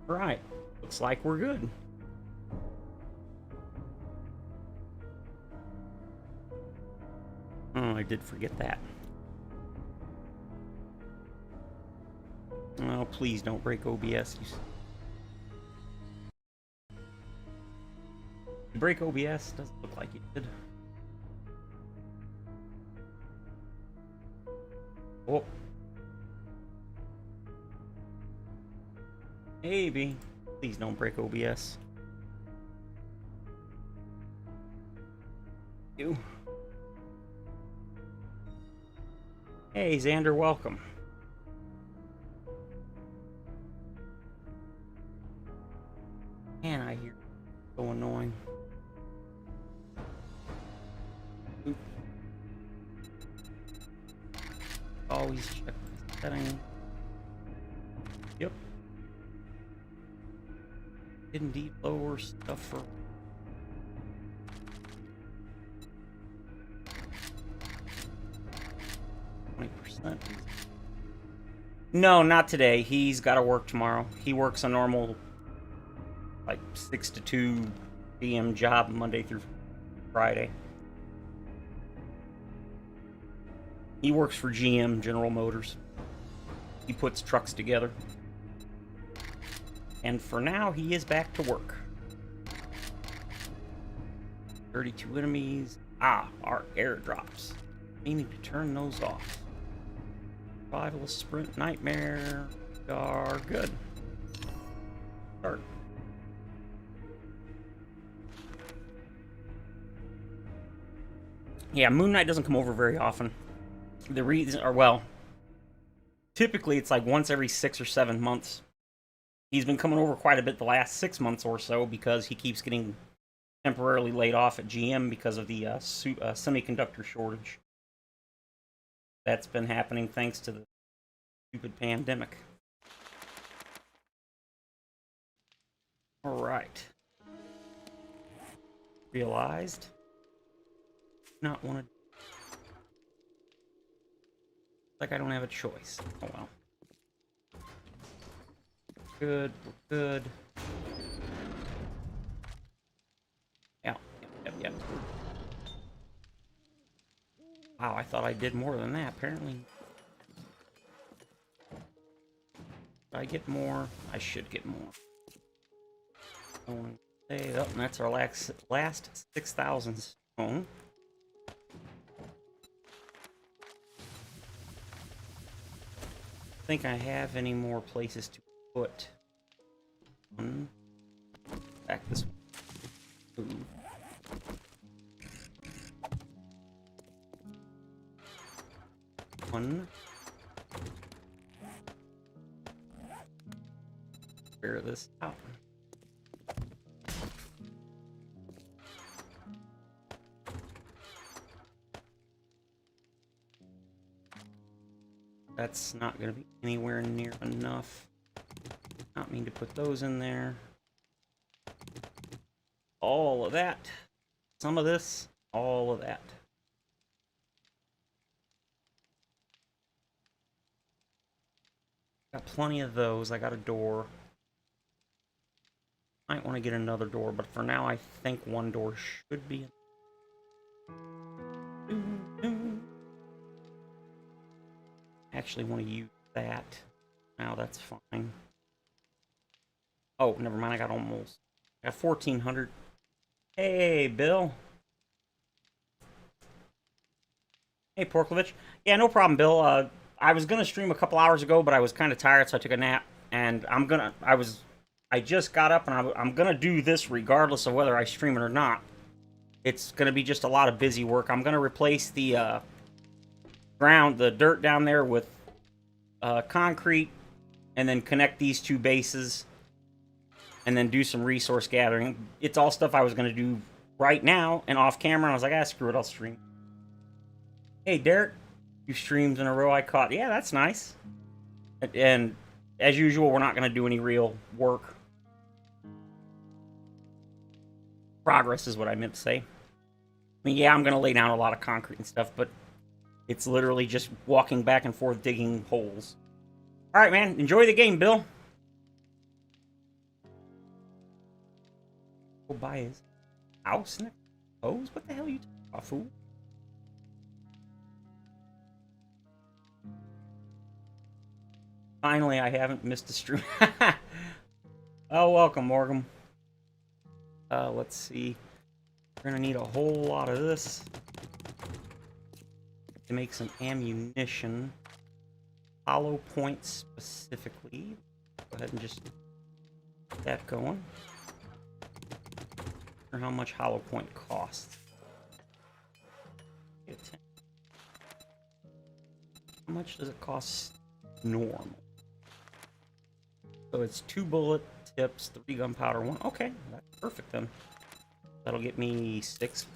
Right. Looks like we're good. Oh, I did forget that. Oh, please don't break OBS. You break OBS? Doesn't look like you did. Oh. Maybe. Please don't break OBS. You. Hey, Xander, welcome. Man, I hear so annoying. Oop. Always check the setting. Yep. Did indeed lower stuff for 20%. No, not today. He's got to work tomorrow. He works a normal, like 6 to 2 p.m. job Monday through Friday. He works for GM, General Motors. He puts trucks together. And for now, he is back to work. 32 enemies. Ah, our airdrops. Meaning to turn those off. Survival sprint nightmare are good. Start. Yeah, Moon Knight doesn't come over very often. The reason, or well, typically it's like once every 6 or 7 months. He's been coming over quite a bit the last 6 months or so because he keeps getting temporarily laid off at GM because of the semiconductor shortage. That's been happening thanks to the stupid pandemic. All right. Realized. Not want to. Like I don't have a choice. Oh well. Good. Good. Yeah. Yep. Wow, I thought I did more than that. Apparently. Did I get more? I should get more. Hey, oh, that's our last 6,000 stone. I think I have any more places to put one. Back this way. Ooh. One. Clear this out. That's not going to be anywhere near enough. Not mean to put those in there. All of that. Some of this. All of that. Got plenty of those. I got a door. Might want to get another door, but for now I think one door should be. Actually want to use that. Now that's fine. Oh, never mind. I got 1,400. Hey, Bill. Hey, Porklovich. Yeah, no problem, Bill. I was gonna stream a couple hours ago, but I was kind of tired, so I took a nap. And I just got up, and I'm gonna do this regardless of whether I stream it or not. It's gonna be just a lot of busy work. I'm gonna replace the the dirt down there with concrete, and then connect these two bases, and then do some resource gathering. It's all stuff I was gonna do right now and off camera. And I was like, ah, screw it, I'll stream. Hey, Derek. 2 streams in a row I caught. Yeah, that's nice. And as usual, we're not going to do any real work. Progress is what I meant to say. I mean, yeah, I'm going to lay down a lot of concrete and stuff, but it's literally just walking back and forth digging holes. All right, man. Enjoy the game, Bill. Go buy his house next. Hose? What the hell are you talking about, fool? Finally, I haven't missed a stream. Oh, welcome, Morgan. Let's see. We're gonna need a whole lot of this to make some ammunition. Hollow points specifically. Go ahead and just get that going. Or how much hollow point costs. How much does it cost normal? So it's 2 bullet tips, 3 gunpowder, 1. Okay, that's perfect then. That'll get me 6.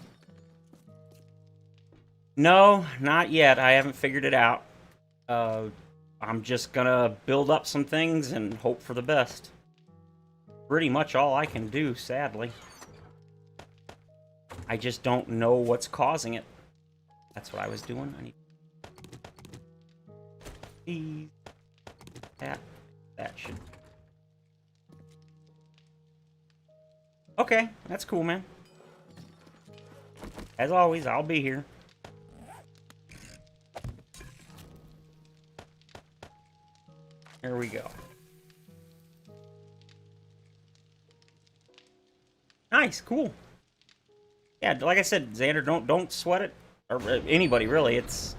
No, not yet. I haven't figured it out. I'm just gonna build up some things and hope for the best. Pretty much all I can do, sadly. I just don't know what's causing it. That's what I was doing. I need these. That should. Okay, that's cool, man. As always, I'll be here. Here we go. Nice, cool. Yeah, like I said, Xander, don't sweat it, or anybody really. This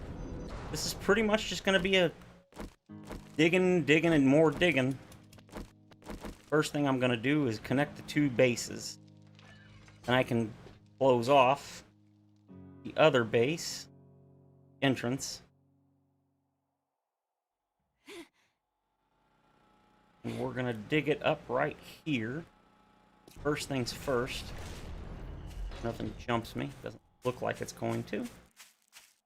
is pretty much just gonna be a digging, and more digging. First thing I'm gonna do is connect the 2 bases, and I can close off the other base entrance. And we're gonna dig it up right here. First things first. Nothing jumps me. Doesn't look like it's going to.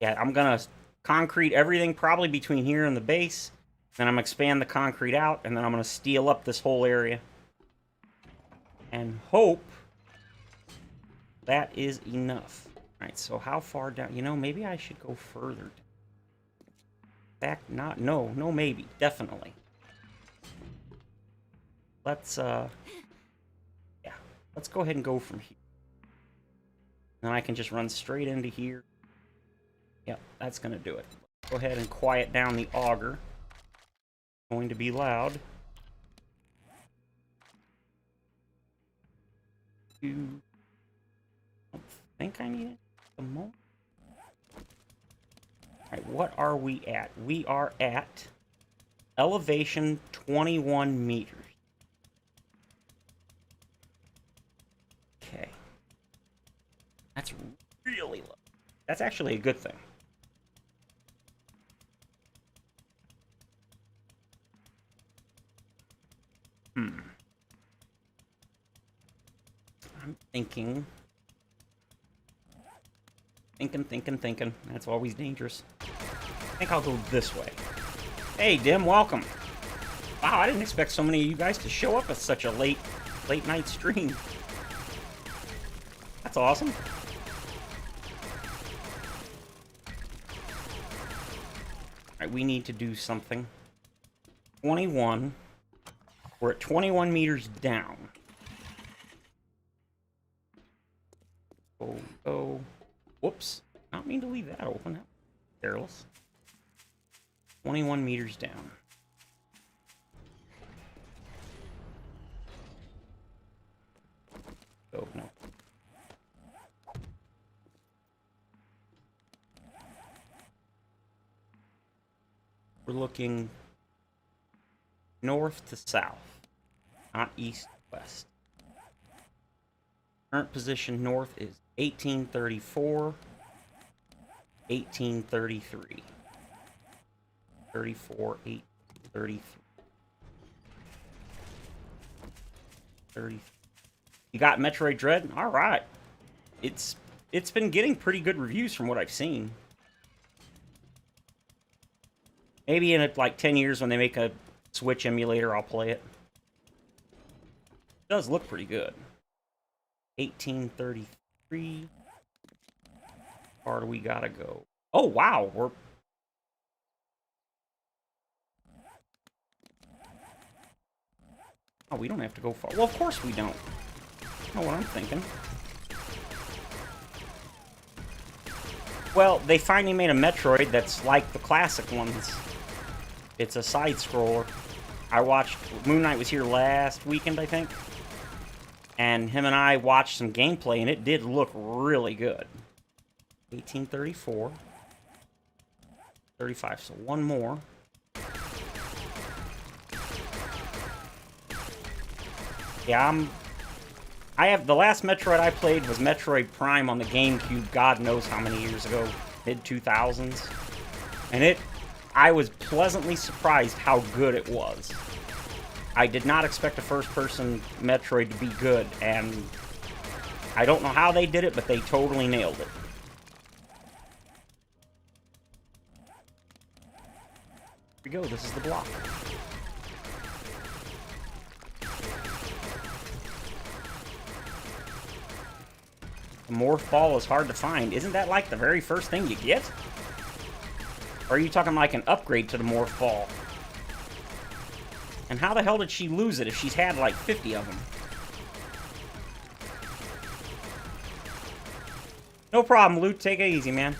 Yeah, I'm gonna concrete everything probably between here and the base. Then I'm gonna expand the concrete out, and then I'm gonna steel up this whole area. And hope that is enough. Alright, so how far down? You know, maybe I should go further. Back, not, no, maybe, definitely. Let's, yeah, let's go ahead and go from here. Then I can just run straight into here. Yep, that's gonna do it. Go ahead and quiet down the auger. Going to be loud. I don't think I need it at the moment. Alright, what are we at? We are at elevation 21 meters. Okay. That's really low. That's actually a good thing. I'm thinking. Thinking. That's always dangerous. I think I'll go this way. Hey, Dim, welcome. Wow, I didn't expect so many of you guys to show up at such a late night stream. That's awesome. Alright, we need to do something. 21. We're at 21 meters down. Oh. Whoops. I don't mean to leave that open. Careless. 21 meters down. Oh, no. We're looking north to south, not east to west. Current position north is 1834, 1833. 34, 8, 33. 30. You got Metroid Dread? All right. It's been getting pretty good reviews from what I've seen. Maybe in like 10 years when they make a Switch emulator, I'll play it. It does look pretty good. 1833. How far do we gotta go? Oh, wow. Oh, we don't have to go far. Well, of course we don't. Know what I'm thinking. Well, they finally made a Metroid that's like the classic ones. It's a side-scroller. I watched... Moon Knight was here last weekend, I think. And him and I watched some gameplay, and it did look really good. 1834. 35, so one more. Yeah, I have... The last Metroid I played was Metroid Prime on the GameCube, God knows how many years ago. Mid-2000s. And I was pleasantly surprised how good it was. I did not expect a first-person Metroid to be good, and I don't know how they did it, but they totally nailed it. Here we go, this is the block. The Morph Ball is hard to find. Isn't that like the very first thing you get? Or are you talking like an upgrade to the Morph Ball? And how the hell did she lose it if she's had like 50 of them? No problem, Luke. Take it easy, man.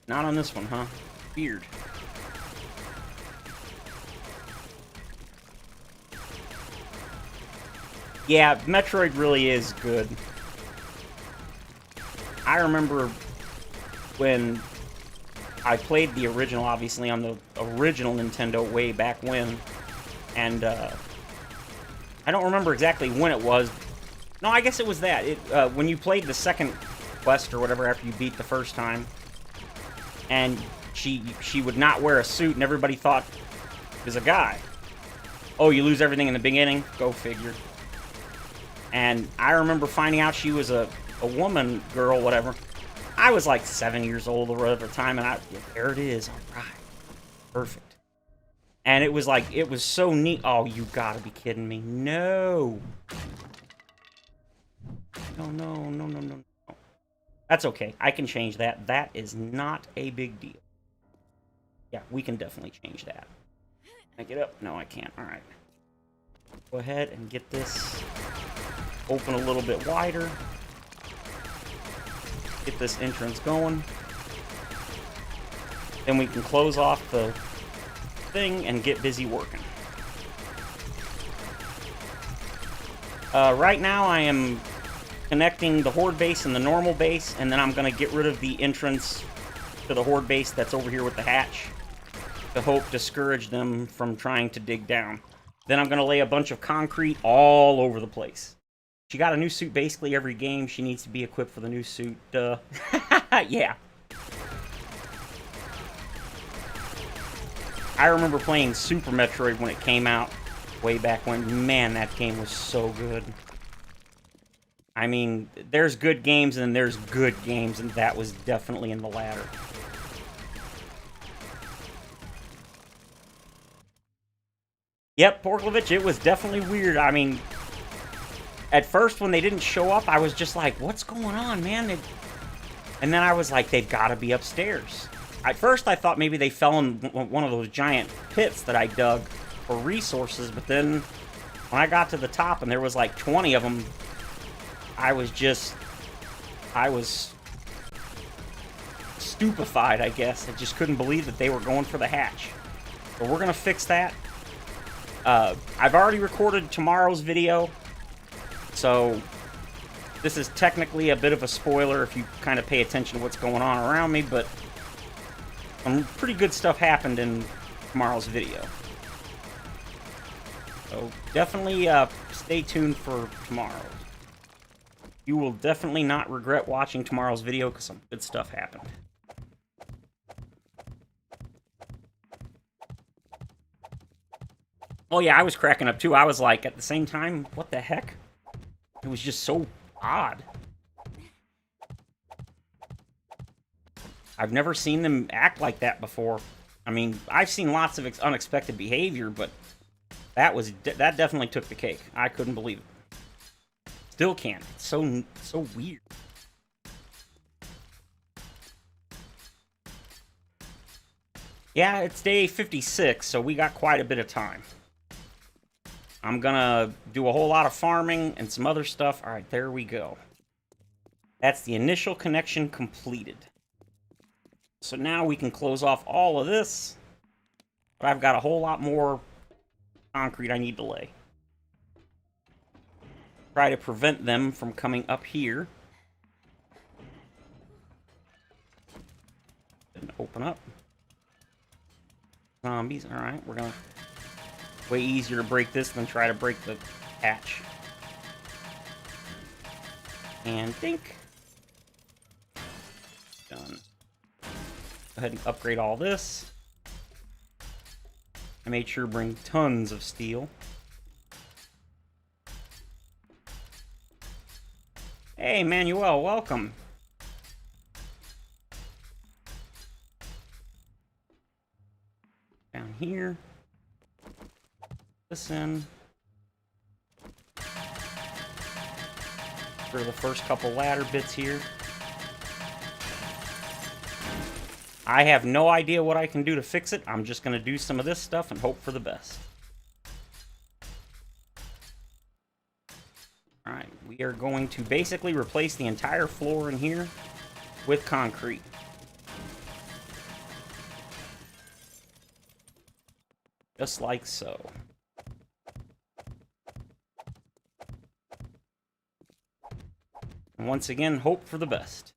Not on this one, huh? Weird. Yeah, Metroid really is good. I remember when I played the original, obviously, on the original Nintendo way back when. And, I don't remember exactly when it was. No, I guess it was that. When you played the second quest or whatever after you beat the first time. And she would not wear a suit, and everybody thought it was a guy. Oh, you lose everything in the beginning? Go figure. And I remember finding out she was a woman, girl, whatever. I was like 7 years old or whatever at the time, and there it is. All right. Perfect. And it was like, it was so neat. Oh, you gotta be kidding me. No. No. That's okay. I can change that. That is not a big deal. Yeah, we can definitely change that. Can I get up? No, I can't. All right. Go ahead and get this open a little bit wider. Get this entrance going. Then we can close off the thing and get busy working. Right now I am connecting the Horde base and the normal base, and then I'm going to get rid of the entrance to the Horde base that's over here with the hatch to hope discourage them from trying to dig down. Then I'm going to lay a bunch of concrete all over the place. She got a new suit basically every game. She needs to be equipped for the new suit. Yeah. I remember playing Super Metroid when it came out way back when. Man, that game was so good. I mean, there's good games and there's good games, and that was definitely in the latter. Yep, Porklovich, it was definitely weird. I mean, at first when they didn't show up, I was just like, what's going on, man? And then I was like, they've got to be upstairs. At first I thought maybe they fell in one of those giant pits that I dug for resources, but then when I got to the top and there was like 20 of them, I was stupefied, I guess. I just couldn't believe that they were going for the hatch. But we're going to fix that. I've already recorded tomorrow's video, so this is technically a bit of a spoiler if you kind of pay attention to what's going on around me, but some pretty good stuff happened in tomorrow's video. So definitely stay tuned for tomorrow. You will definitely not regret watching tomorrow's video because some good stuff happened. Oh yeah, I was cracking up too. I was like, at the same time, what the heck? It was just so odd. I've never seen them act like that before. I mean, I've seen lots of unexpected behavior, but that definitely took the cake. I couldn't believe it. Still can't. It's so weird. Yeah, it's day 56, so we got quite a bit of time. I'm gonna do a whole lot of farming and some other stuff. All right, there we go. That's the initial connection completed. So now we can close off all of this. But I've got a whole lot more concrete I need to lay. Try to prevent them from coming up here. And open up. Zombies. Alright, we're gonna... Way easier to break this than try to break the hatch. And think. Done. Go ahead and upgrade all this. I made sure to bring tons of steel. Hey, Manuel, welcome. Down here. This in. For the first couple ladder bits here. I have no idea what I can do to fix it. I'm just going to do some of this stuff and hope for the best. Alright, we are going to basically replace the entire floor in here with concrete. Just like so. And once again, hope for the best.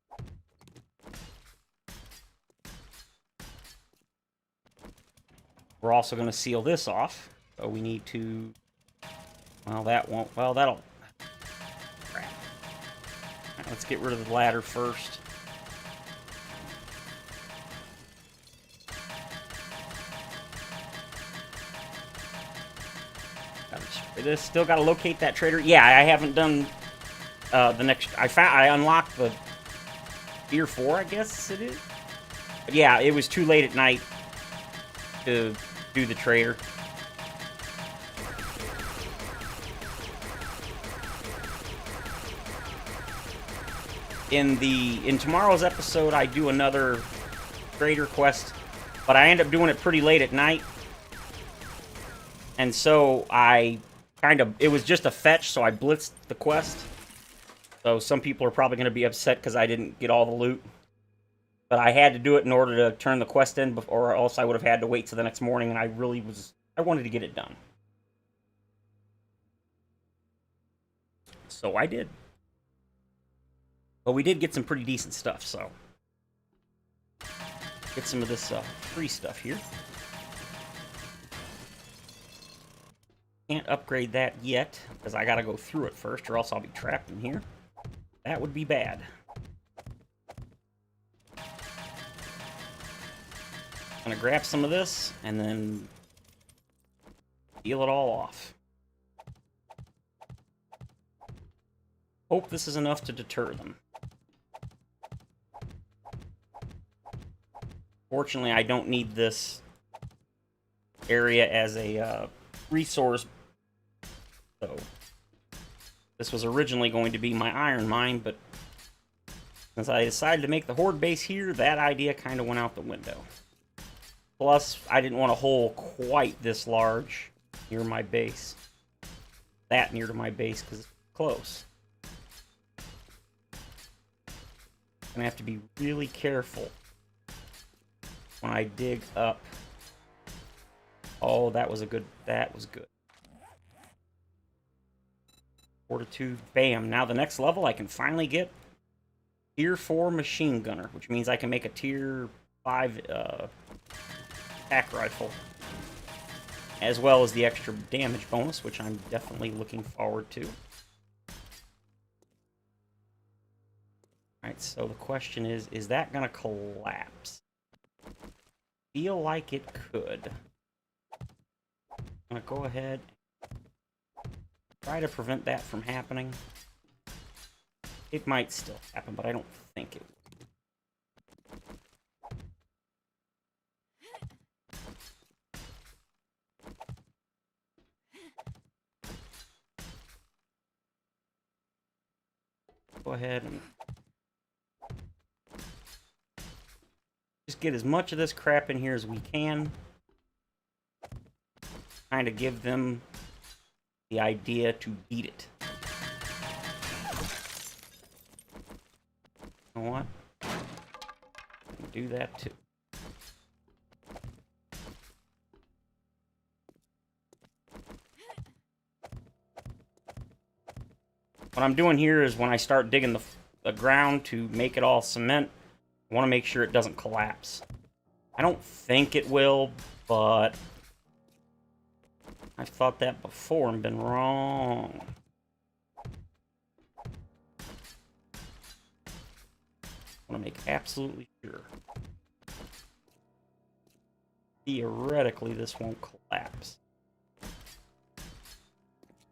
We're also going to seal this off. So we need to... Well, that won't... Well, that'll... Crap. Right, let's get rid of the ladder first. Gotta spray this. Still got to locate that trader. Yeah, I haven't done the next... I unlocked the Tier 4, I guess it is. But yeah, it was too late at night to do the trader. In tomorrow's episode, I do another trader quest, but I end up doing it pretty late at night. And so it was just a fetch, so I blitzed the quest. So some people are probably going to be upset because I didn't get all the loot. But I had to do it in order to turn the quest in, or else I would have had to wait till the next morning, and I wanted to get it done. So I did. But we did get some pretty decent stuff, so. Get some of this free stuff here. Can't upgrade that yet, because I gotta go through it first, or else I'll be trapped in here. That would be bad. I'm gonna grab some of this, and then peel it all off. Hope this is enough to deter them. Fortunately, I don't need this area as a resource. So, this was originally going to be my iron mine, but since I decided to make the horde base here, that idea kind of went out the window. Plus, I didn't want a hole quite this large near my base. That near to my base, because it's close. I'm gonna have to be really careful when I dig up. Oh, that was good. Fortitude, bam. Now the next level, I can finally get Tier 4 machine gunner, which means I can make a Tier 5 attack rifle, as well as the extra damage bonus, which I'm definitely looking forward to. Alright, so the question is that gonna collapse? Feel like it could. I'm gonna go ahead and try to prevent that from happening. It might still happen, but I don't think it will. Go ahead and just get as much of this crap in here as we can. Kind of give them the idea to beat it. You know what? Do that too. What I'm doing here is when I start digging the ground to make it all cement, I want to make sure it doesn't collapse. I don't think it will, but I've thought that before and been wrong. I want to make absolutely sure. Theoretically, this won't collapse.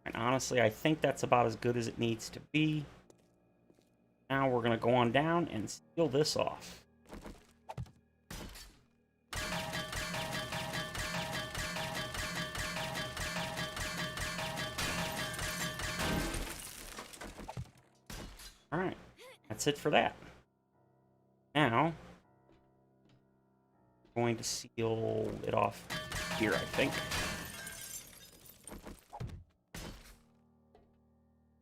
And honestly, I think that's about as good as it needs to be. Now we're going to go on down and seal this off. Alright, that's it for that. Now, I'm going to seal it off here, I think.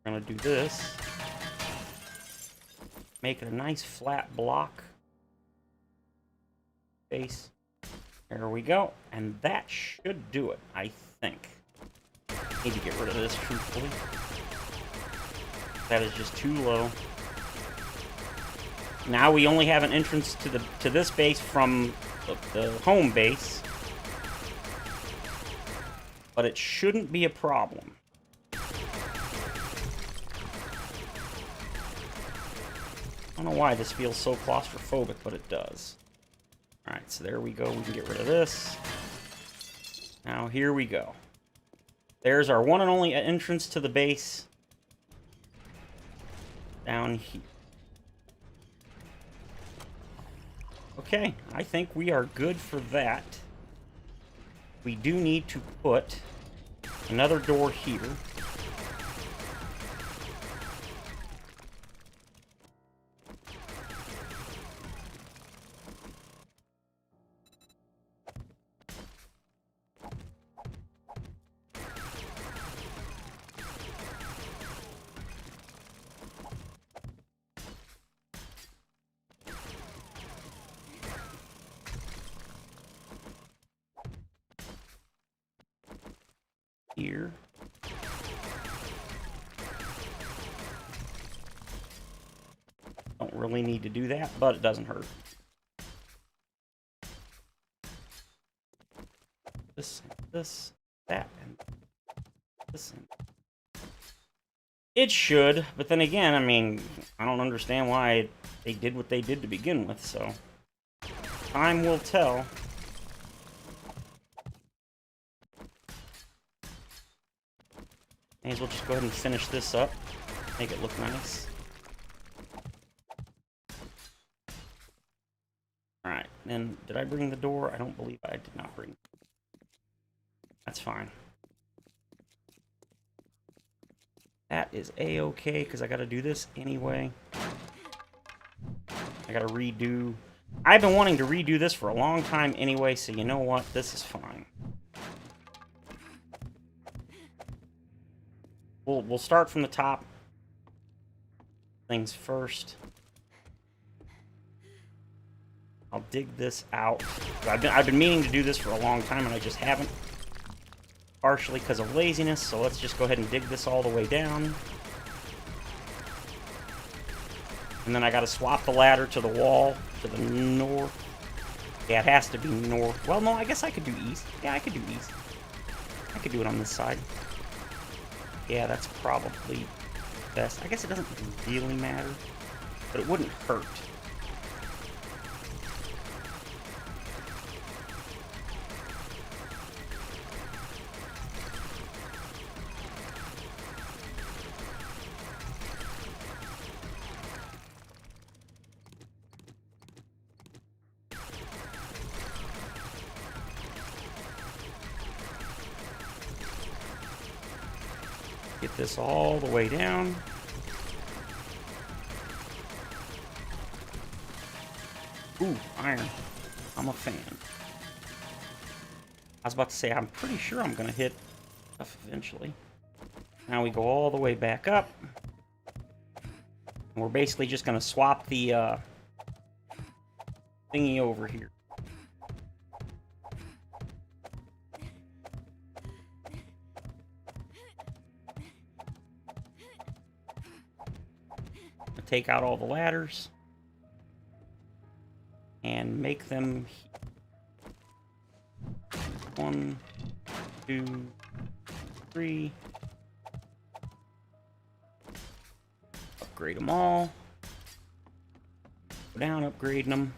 We're going to do this. Make it a nice flat block. Base. There we go. And that should do it, I think. Need to get rid of this, truthfully. That is just too low. Now we only have an entrance to this base from the home base. But it shouldn't be a problem. I don't know why this feels so claustrophobic, but it does. Alright, so there we go. We can get rid of this. Now, here we go. There's our one and only entrance to the base. Down here. Okay, I think we are good for that. We do need to put another door here. Here. Don't really need to do that, but it doesn't hurt. This, that, and this. It should, but then again, I mean, I don't understand why they did what they did to begin with, so time will tell. May as well just go ahead and finish this up. Make it look nice. Alright, then did I bring the door? I don't believe I did not bring. That's fine. That is a-okay, because I gotta do this anyway. I gotta redo. I've been wanting to redo this for a long time anyway, so you know what? This is fine. We'll start from the top. Things first. I'll dig this out. I've been meaning to do this for a long time and I just haven't. Partially because of laziness, so let's just go ahead and dig this all the way down. And then I gotta swap the ladder to the wall to the north. Yeah, it has to be north. Well, no, I guess I could do east. Yeah, I could do east. I could do it on this side. Yeah, that's probably best. I guess it doesn't really matter, but it wouldn't hurt. Get this all the way down. Ooh, iron. I'm a fan. I was about to say, I'm pretty sure I'm gonna hit stuff eventually. Now we go all the way back up. And we're basically just gonna swap the thingy over here. Take out all the ladders and make them 1, 2, 3. Upgrade them all. Go down, upgrading them.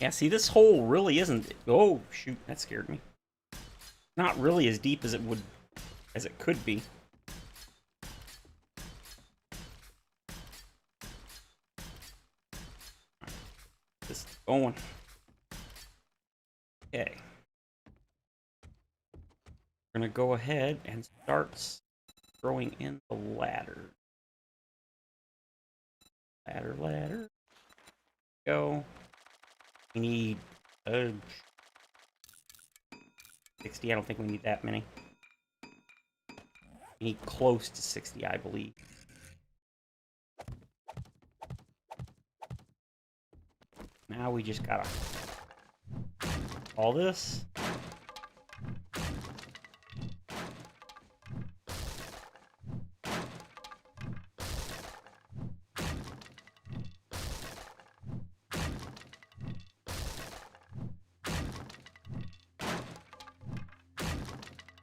Yeah, see, this hole really isn't... Oh, shoot, that scared me. Not really as deep as it could be. Just going. Okay. We're gonna go ahead and start throwing in the ladder. Ladder. Go. We need 60. I don't think we need that many. We need close to 60, I believe. Now we just gotta all this.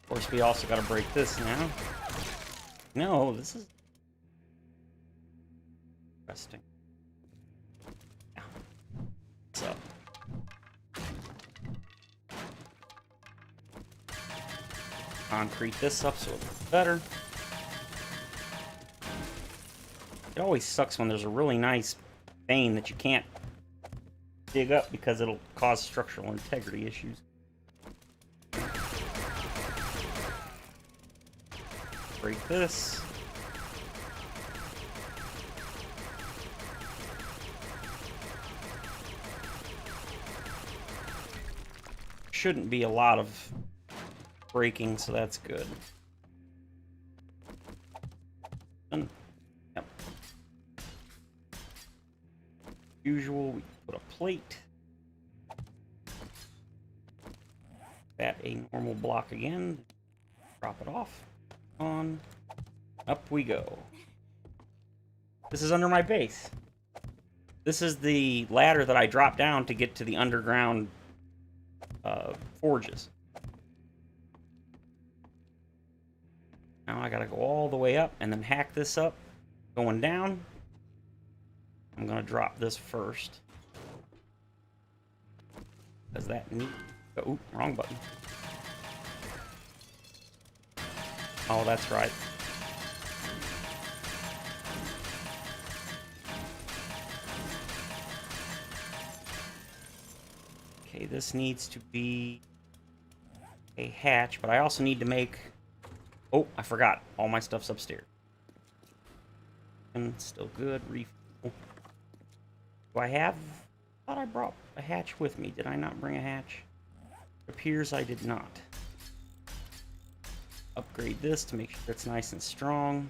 Of course, we also gotta break this now. No, this is interesting. Yeah. So. Concrete this up so it's better. It always sucks when there's a really nice vein that you can't dig up because it'll cause structural integrity issues. Break this. Shouldn't be a lot of breaking, so that's good. Done. Yep. Usual, we put a plate. That a normal block again. Drop it off. On. Up we go. This is under my base. This is the ladder that I dropped down to get to the underground forges. Now I gotta go all the way up and then hack this up. Going down. I'm gonna drop this first. Because that needs... Oh, wrong button. Oh, that's right. Okay, this needs to be a hatch, but I also need to make... Oh, I forgot. All my stuff's upstairs. And still good. Refill. Do I have... I thought I brought a hatch with me. Did I not bring a hatch? It appears I did not. Upgrade this to make sure it's nice and strong.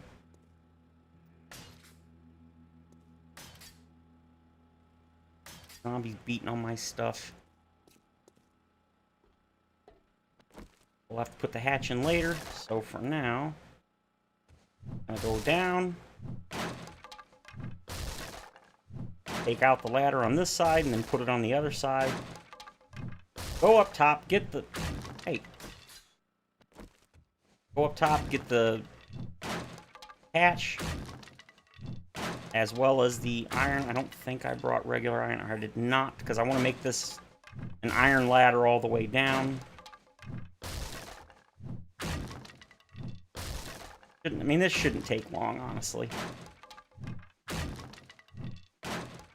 Zombies beating on my stuff. We'll have to put the hatch in later, so for now, I'm gonna go down, take out the ladder on this side, and then put it on the other side. Go up top, get the... Hey. Go up top, get the hatch, as well as the iron. I don't think I brought regular iron. I did not, because I want to make this an iron ladder all the way down. I mean, this shouldn't take long, honestly.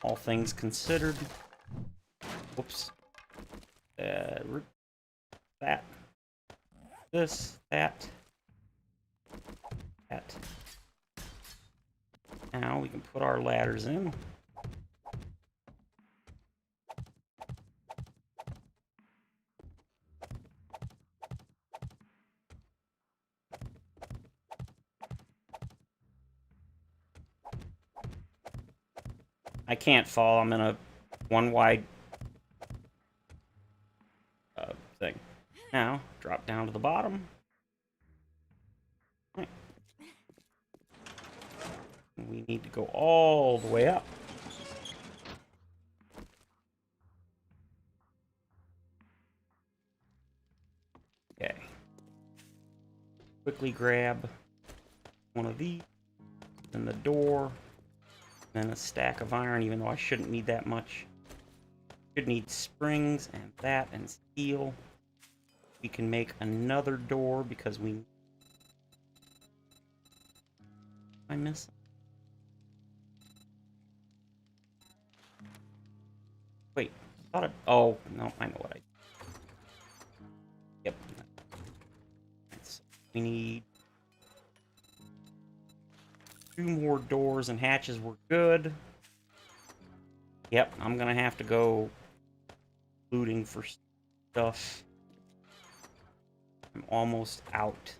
All things considered. Whoops. That that, this, that, that. Now we can put our ladders in. I can't fall. I'm in a one wide thing. Now, drop down to the bottom. Right. We need to go all the way up. Okay. Quickly grab one of these, then the door, then a stack of iron, even though I shouldn't need that much. Should need springs and that and steel. We can make another door because we... I miss... Wait, I thought it... Oh, no, I know what I... Yep. So we need 2 more doors and hatches. We're good. Yep, I'm gonna have to go looting for stuff. I'm almost out.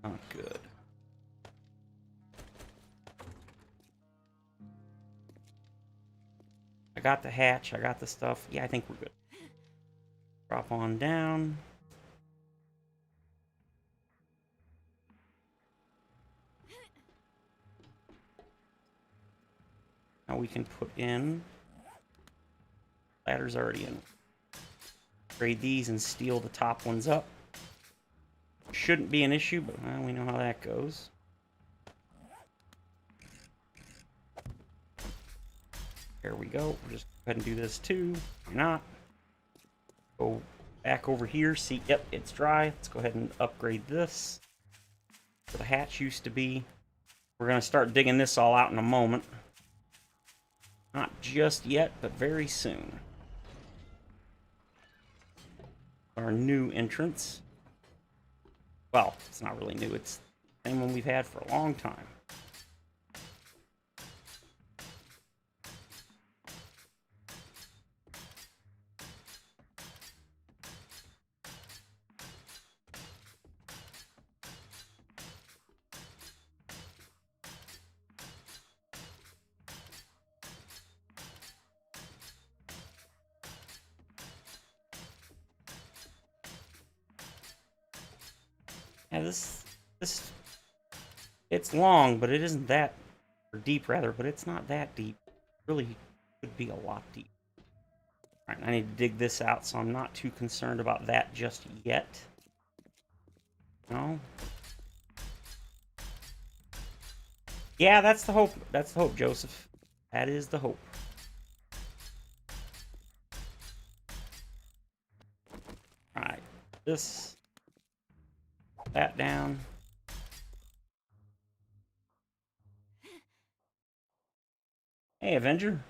Not good. I got the hatch, I got the stuff. Yeah, I think we're good. Drop on down. Now we can put in... Ladder's already in. Grade these and steal the top ones up. Shouldn't be an issue, but well, we know how that goes. There we go. We'll just go ahead and do this too. Why not? Go back over here. See, yep, it's dry. Let's go ahead and upgrade this. Where the hatch used to be. We're going to start digging this all out in a moment. Not just yet, but very soon. Our new entrance. Well, it's not really new. It's the same one we've had for a long time. Yeah, this, it's long, but it isn't that, or deep rather, but it's not that deep. It really could be a lot deep. All right, I need to dig this out, so I'm not too concerned about that just yet. No. Yeah, that's the hope. That's the hope, Joseph. That is the hope. All right, this, that down. Hey, Avenger.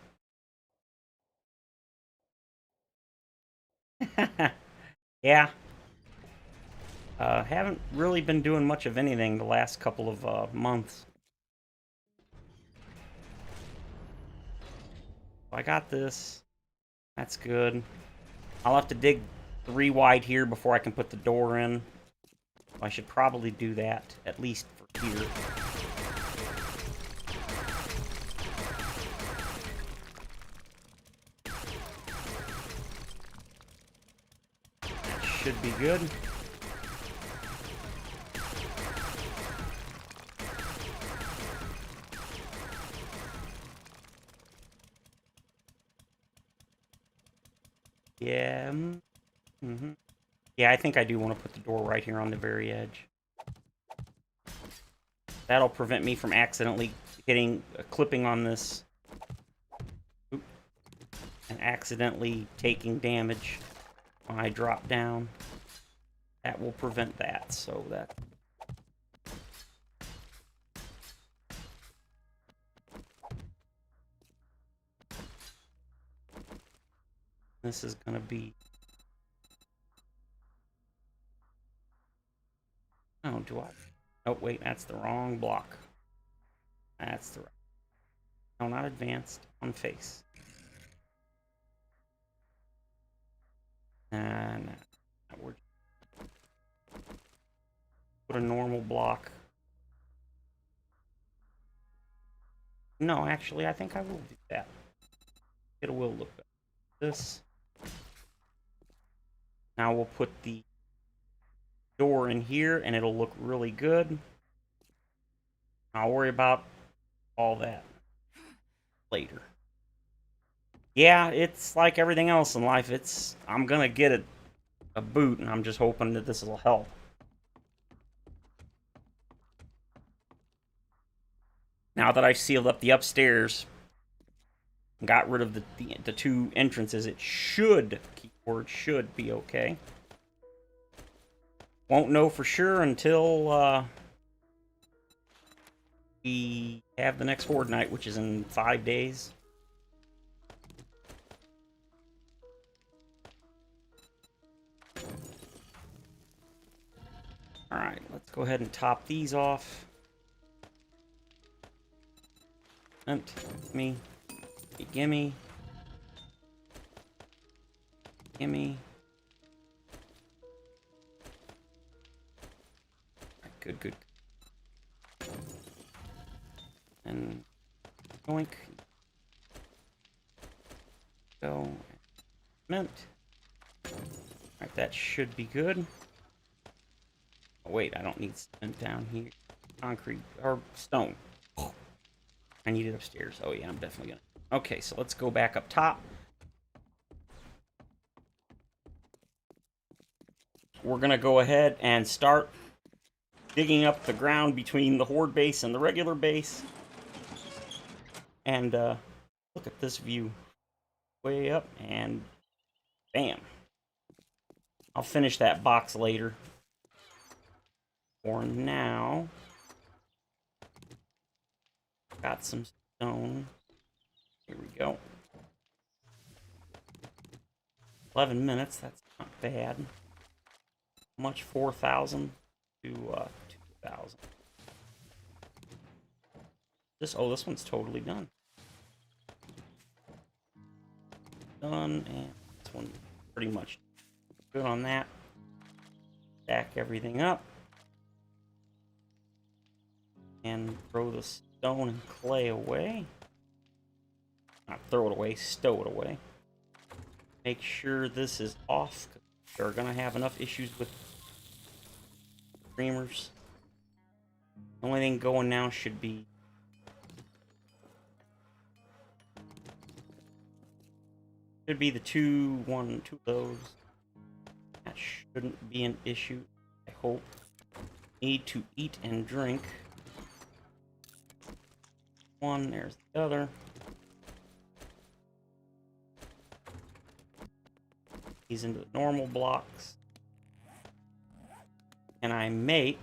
Yeah. Haven't really been doing much of anything the last couple of months. I got this. That's good. I'll have to dig 3 wide here before I can put the door in. I should probably do that, at least for here. That should be good. Yeah. Mm-hmm. Yeah, I think I do want to put the door right here on the very edge. That'll prevent me from accidentally hitting clipping on this. Oop, and accidentally taking damage when I drop down. That will prevent that, so that... This is going to be do I? Oh, wait, that's the wrong block. That's the right. No, not advanced. On face. And we're put a normal block. No, actually, I think I will do that. It will look better. This. Now we'll put the door in here, and it'll look really good. I'll worry about all that later. Yeah, it's like everything else in life. I'm gonna get a boot, and I'm just hoping that this will help. Now that I've sealed up the upstairs, got rid of the two entrances, it should, keyword should, be okay. Won't know for sure until we have the next Horde night, which is in 5 days. Alright, let's go ahead and top these off. Gimme. Gimme. Gimme. Alright, good, good. And yoink. Go. Mint. Alright, that should be good. Oh, wait, I don't need cement down here. Concrete, or stone. I need it upstairs. Oh yeah, I'm definitely gonna. Okay, so let's go back up top. We're gonna go ahead and start digging up the ground between the Horde base and the regular base. And look at this view. Way up, and bam. I'll finish that box later. For now, got some stone. Here we go. 11 minutes, that's not bad. How much? 4,000 to 2,000. This one's totally done. Done, and this one pretty much good on that. Stack everything up. And throw the stone and clay away. Not throw it away, stow it away. Make sure this is off. They're going to have enough issues with streamers. The only thing going now should be the two of those. That shouldn't be an issue, I hope. Need to eat and drink. One, there's the other. These into the normal blocks. And I make.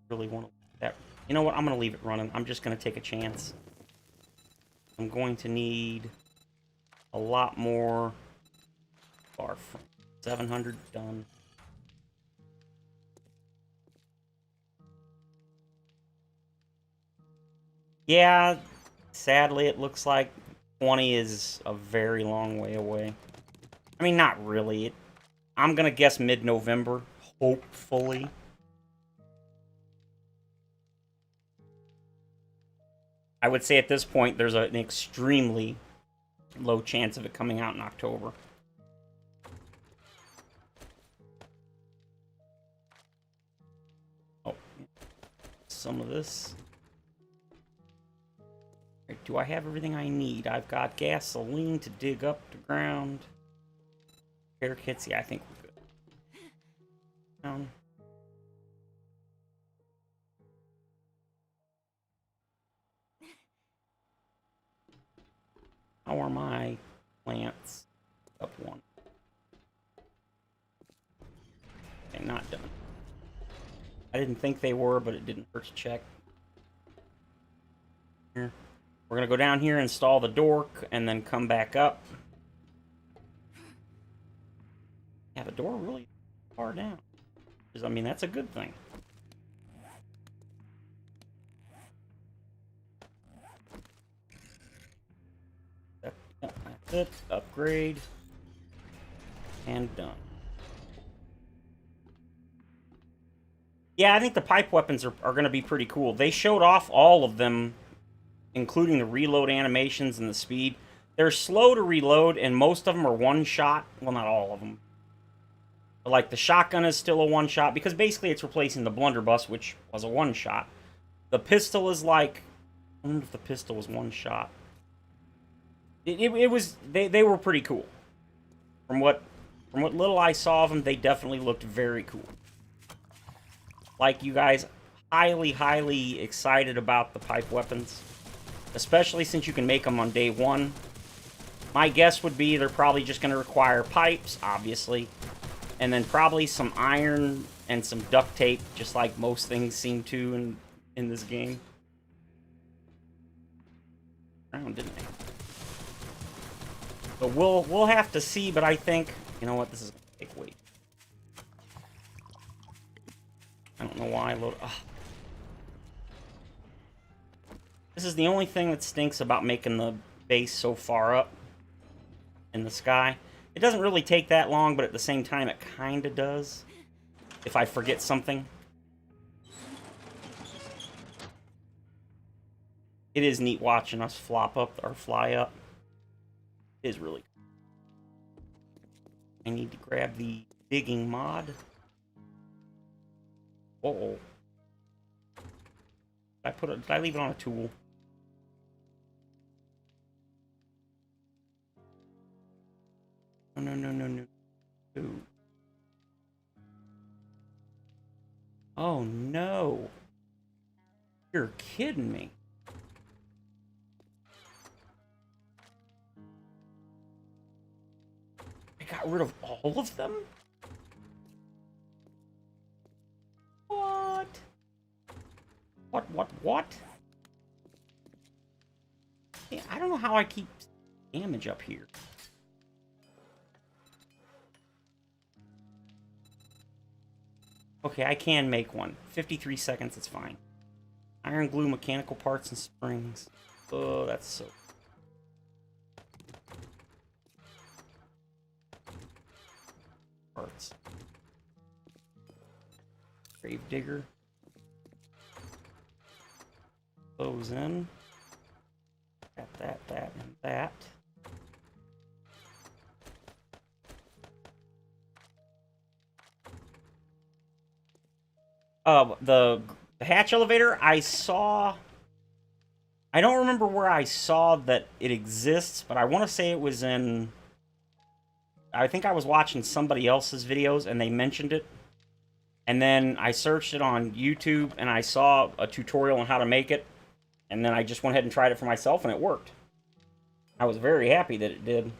Really want to that. You know what? I'm going to leave it running. I'm just going to take a chance. I'm going to need a lot more. Far from 700 done. Yeah, sadly, it looks like 20 is a very long way away. I mean, not really. I'm going to guess mid-November, hopefully. I would say at this point, there's an extremely low chance of it coming out in October. Oh, some of this. Do I have everything I need? I've got gasoline to dig up the ground. Repair kits, yeah, I think we're good. How are my plants? Up one. Okay, not done. I didn't think they were, but it didn't hurt to check. Here. We're going to go down here, install the door, and then come back up. Yeah, the door really far down. I mean, that's a good thing. That's it. Upgrade. And done. Yeah, I think the pipe weapons are going to be pretty cool. They showed off all of them, including the reload animations and the speed. They're slow to reload, and most of them are one-shot. Well, not all of them. But, like, the shotgun is still a one-shot, because basically it's replacing the blunderbuss, which was a one-shot. The pistol is like... I wonder if the pistol was one-shot. It was... They were pretty cool. From what little I saw of them, they definitely looked very cool. Like, you guys, highly, highly excited about the pipe weapons. Especially since you can make them on day one. My guess would be they're probably just going to require pipes, obviously. And then probably some iron and some duct tape, just like most things seem to in this game. Didn't they? So we'll have to see, but I think... You know what? This is going to take weight. I don't know why I load... Ugh. This is the only thing that stinks about making the base so far up in the sky. It doesn't really take that long, but at the same time, it kind of does. If I forget something. It is neat watching us flop up or fly up. It is really cool. I need to grab the digging mod. Uh-oh. Did I leave it on a tool? No. Ooh. Oh, no. You're kidding me. I got rid of all of them? What? What? Yeah, I don't know how I keep damage up here. Okay, I can make one. 53 seconds, it's fine. Iron glue, mechanical parts, and springs. Oh, that's so... Parts. Grave digger. Those in. That, and that. The hatch elevator, I saw... I don't remember where I saw that it exists, but I want to say it was in... I think I was watching somebody else's videos, and they mentioned it. And then I searched it on YouTube, and I saw a tutorial on how to make it. And then I just went ahead and tried it for myself, and it worked. I was very happy that it did.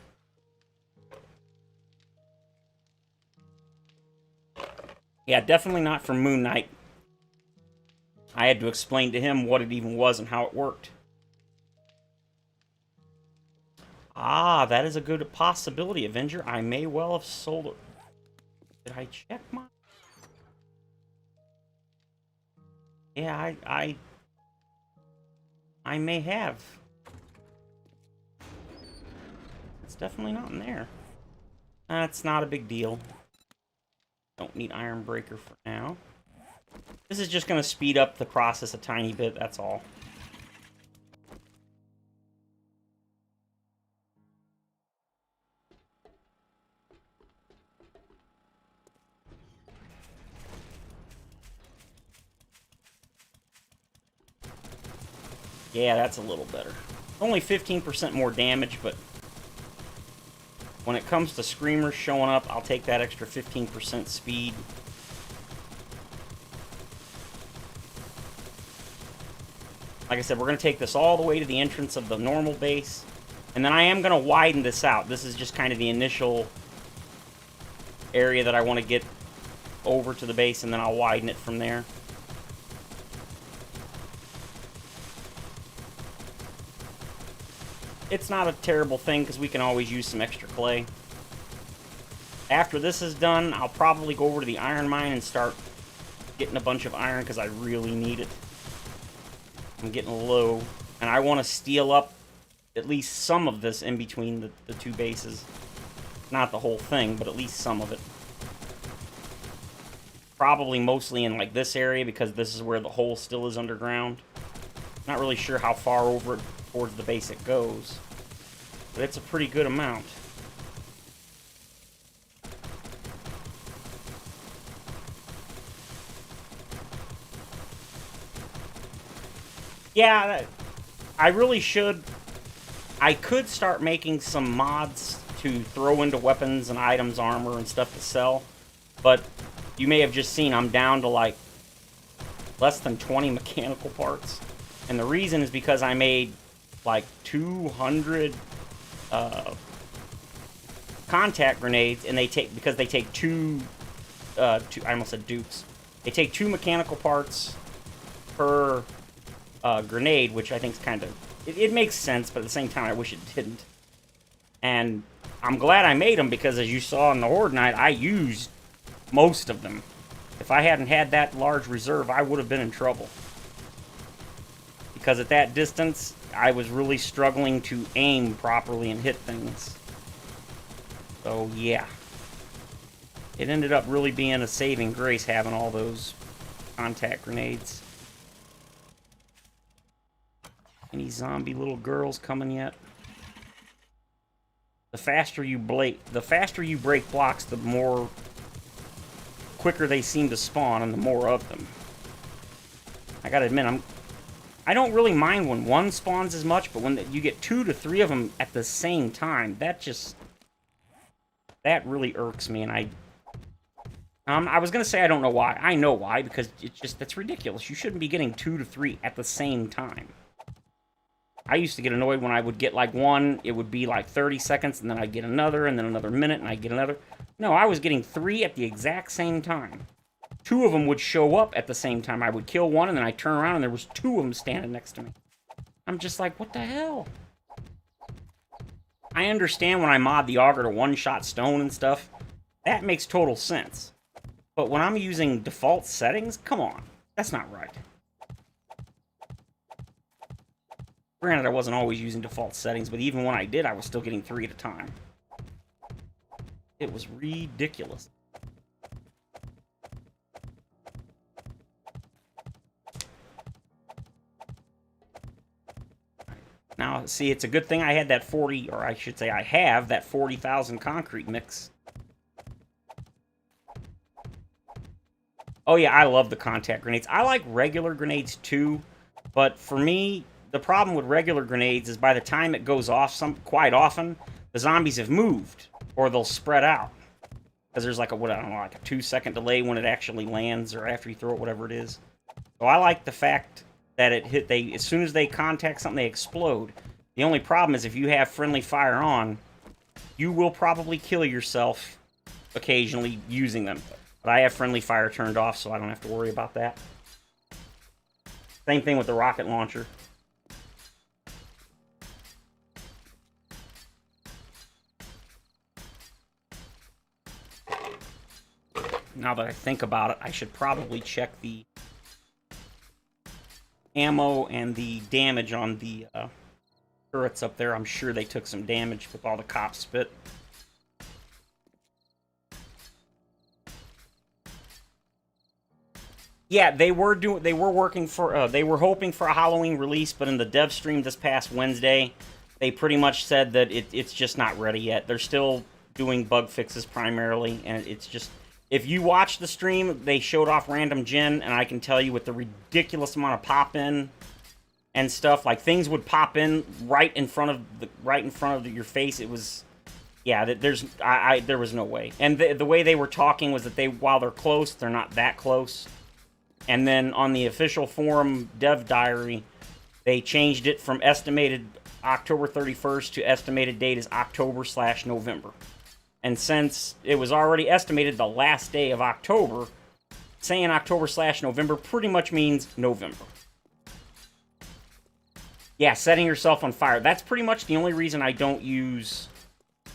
Yeah, definitely not for Moon Knight. I had to explain to him what it even was and how it worked. Ah, that is a good possibility, Avenger. I may well have sold it. Did I check my... Yeah, I may have. It's definitely not in there. That's not a big deal. Don't need Iron Breaker for now. This is just going to speed up the process a tiny bit, that's all. Yeah, that's a little better. Only 15% more damage, but when it comes to screamers showing up, I'll take that extra 15% speed. Like I said, we're going to take this all the way to the entrance of the normal base. And then I am going to widen this out. This is just kind of the initial area that I want to get over to the base, and then I'll widen it from there. It's not a terrible thing, because we can always use some extra clay. After this is done, I'll probably go over to the iron mine and start getting a bunch of iron because I really need it. I'm getting low, and I want to steal up at least some of this in between the two bases. Not the whole thing, but at least some of it. Probably mostly in like this area because this is where the hole still is underground. Not really sure how far over it towards the base it goes, but it's a pretty good amount. Yeah, I really should. I could start making some mods to throw into weapons and items, armor, and stuff to sell, but you may have just seen I'm down to like less than 20 mechanical parts. And the reason is because I made like 200 contact grenades, and because they take two, I almost said dupes. They take 2 mechanical parts per grenade, which I think is kind of, it makes sense, but at the same time I wish it didn't. And I'm glad I made them because, as you saw in the Horde Night, I used most of them. If I hadn't had that large reserve, I would have been in trouble. Because at that distance, I was really struggling to aim properly and hit things. So, yeah. It ended up really being a saving grace having all those contact grenades. Any zombie little girls coming yet? The faster you break blocks, the more quicker they seem to spawn, and the more of them. I gotta admit, I don't really mind when one spawns as much, but when you get 2 to 3 of them at the same time, that really irks me, and I was gonna say I don't know why. I know why, because that's ridiculous. You shouldn't be getting 2 to 3 at the same time. I used to get annoyed when I would get like one, it would be like 30 seconds, and then I'd get another, and then another minute, and I'd get another. No, I was getting 3 at the exact same time. 2 of them would show up at the same time. I would kill one, and then I'd turn around, and there was 2 of them standing next to me. I'm just like, what the hell? I understand when I mod the auger to one-shot stone and stuff. That makes total sense. But when I'm using default settings, come on. That's not right. Granted, I wasn't always using default settings, but even when I did, I was still getting 3 at a time. It was ridiculous. Now, see, it's a good thing I had that 40, or I should say I have that 40,000 concrete mix. Oh yeah, I love the contact grenades. I like regular grenades too, but for me, the problem with regular grenades is by the time it goes off, quite often, the zombies have moved, or they'll spread out. Because there's like a 2-second delay when it actually lands, or after you throw it, whatever it is. So I like the fact that as soon as they contact something, they explode. The only problem is if you have friendly fire on, you will probably kill yourself occasionally using them. But I have friendly fire turned off, so I don't have to worry about that. Same thing with the rocket launcher. Now that I think about it, I should probably check the ammo and the damage on the turrets up there. I'm sure they took some damage with all the cop spit. Yeah, they were hoping for a Halloween release, but in the dev stream this past Wednesday, they pretty much said that it's just not ready yet. They're still doing bug fixes primarily, and it's just, if you watch the stream, they showed off random gen, and I can tell you with the ridiculous amount of pop-in and stuff, like things would pop in right in front of your face. It was, yeah, there was no way. And the way they were talking was that while they're close, they're not that close. And then on the official forum dev diary, they changed it from estimated October 31st to estimated date is October/November. And since it was already estimated the last day of October, saying October/November pretty much means November. Yeah, setting yourself on fire. That's pretty much the only reason I don't use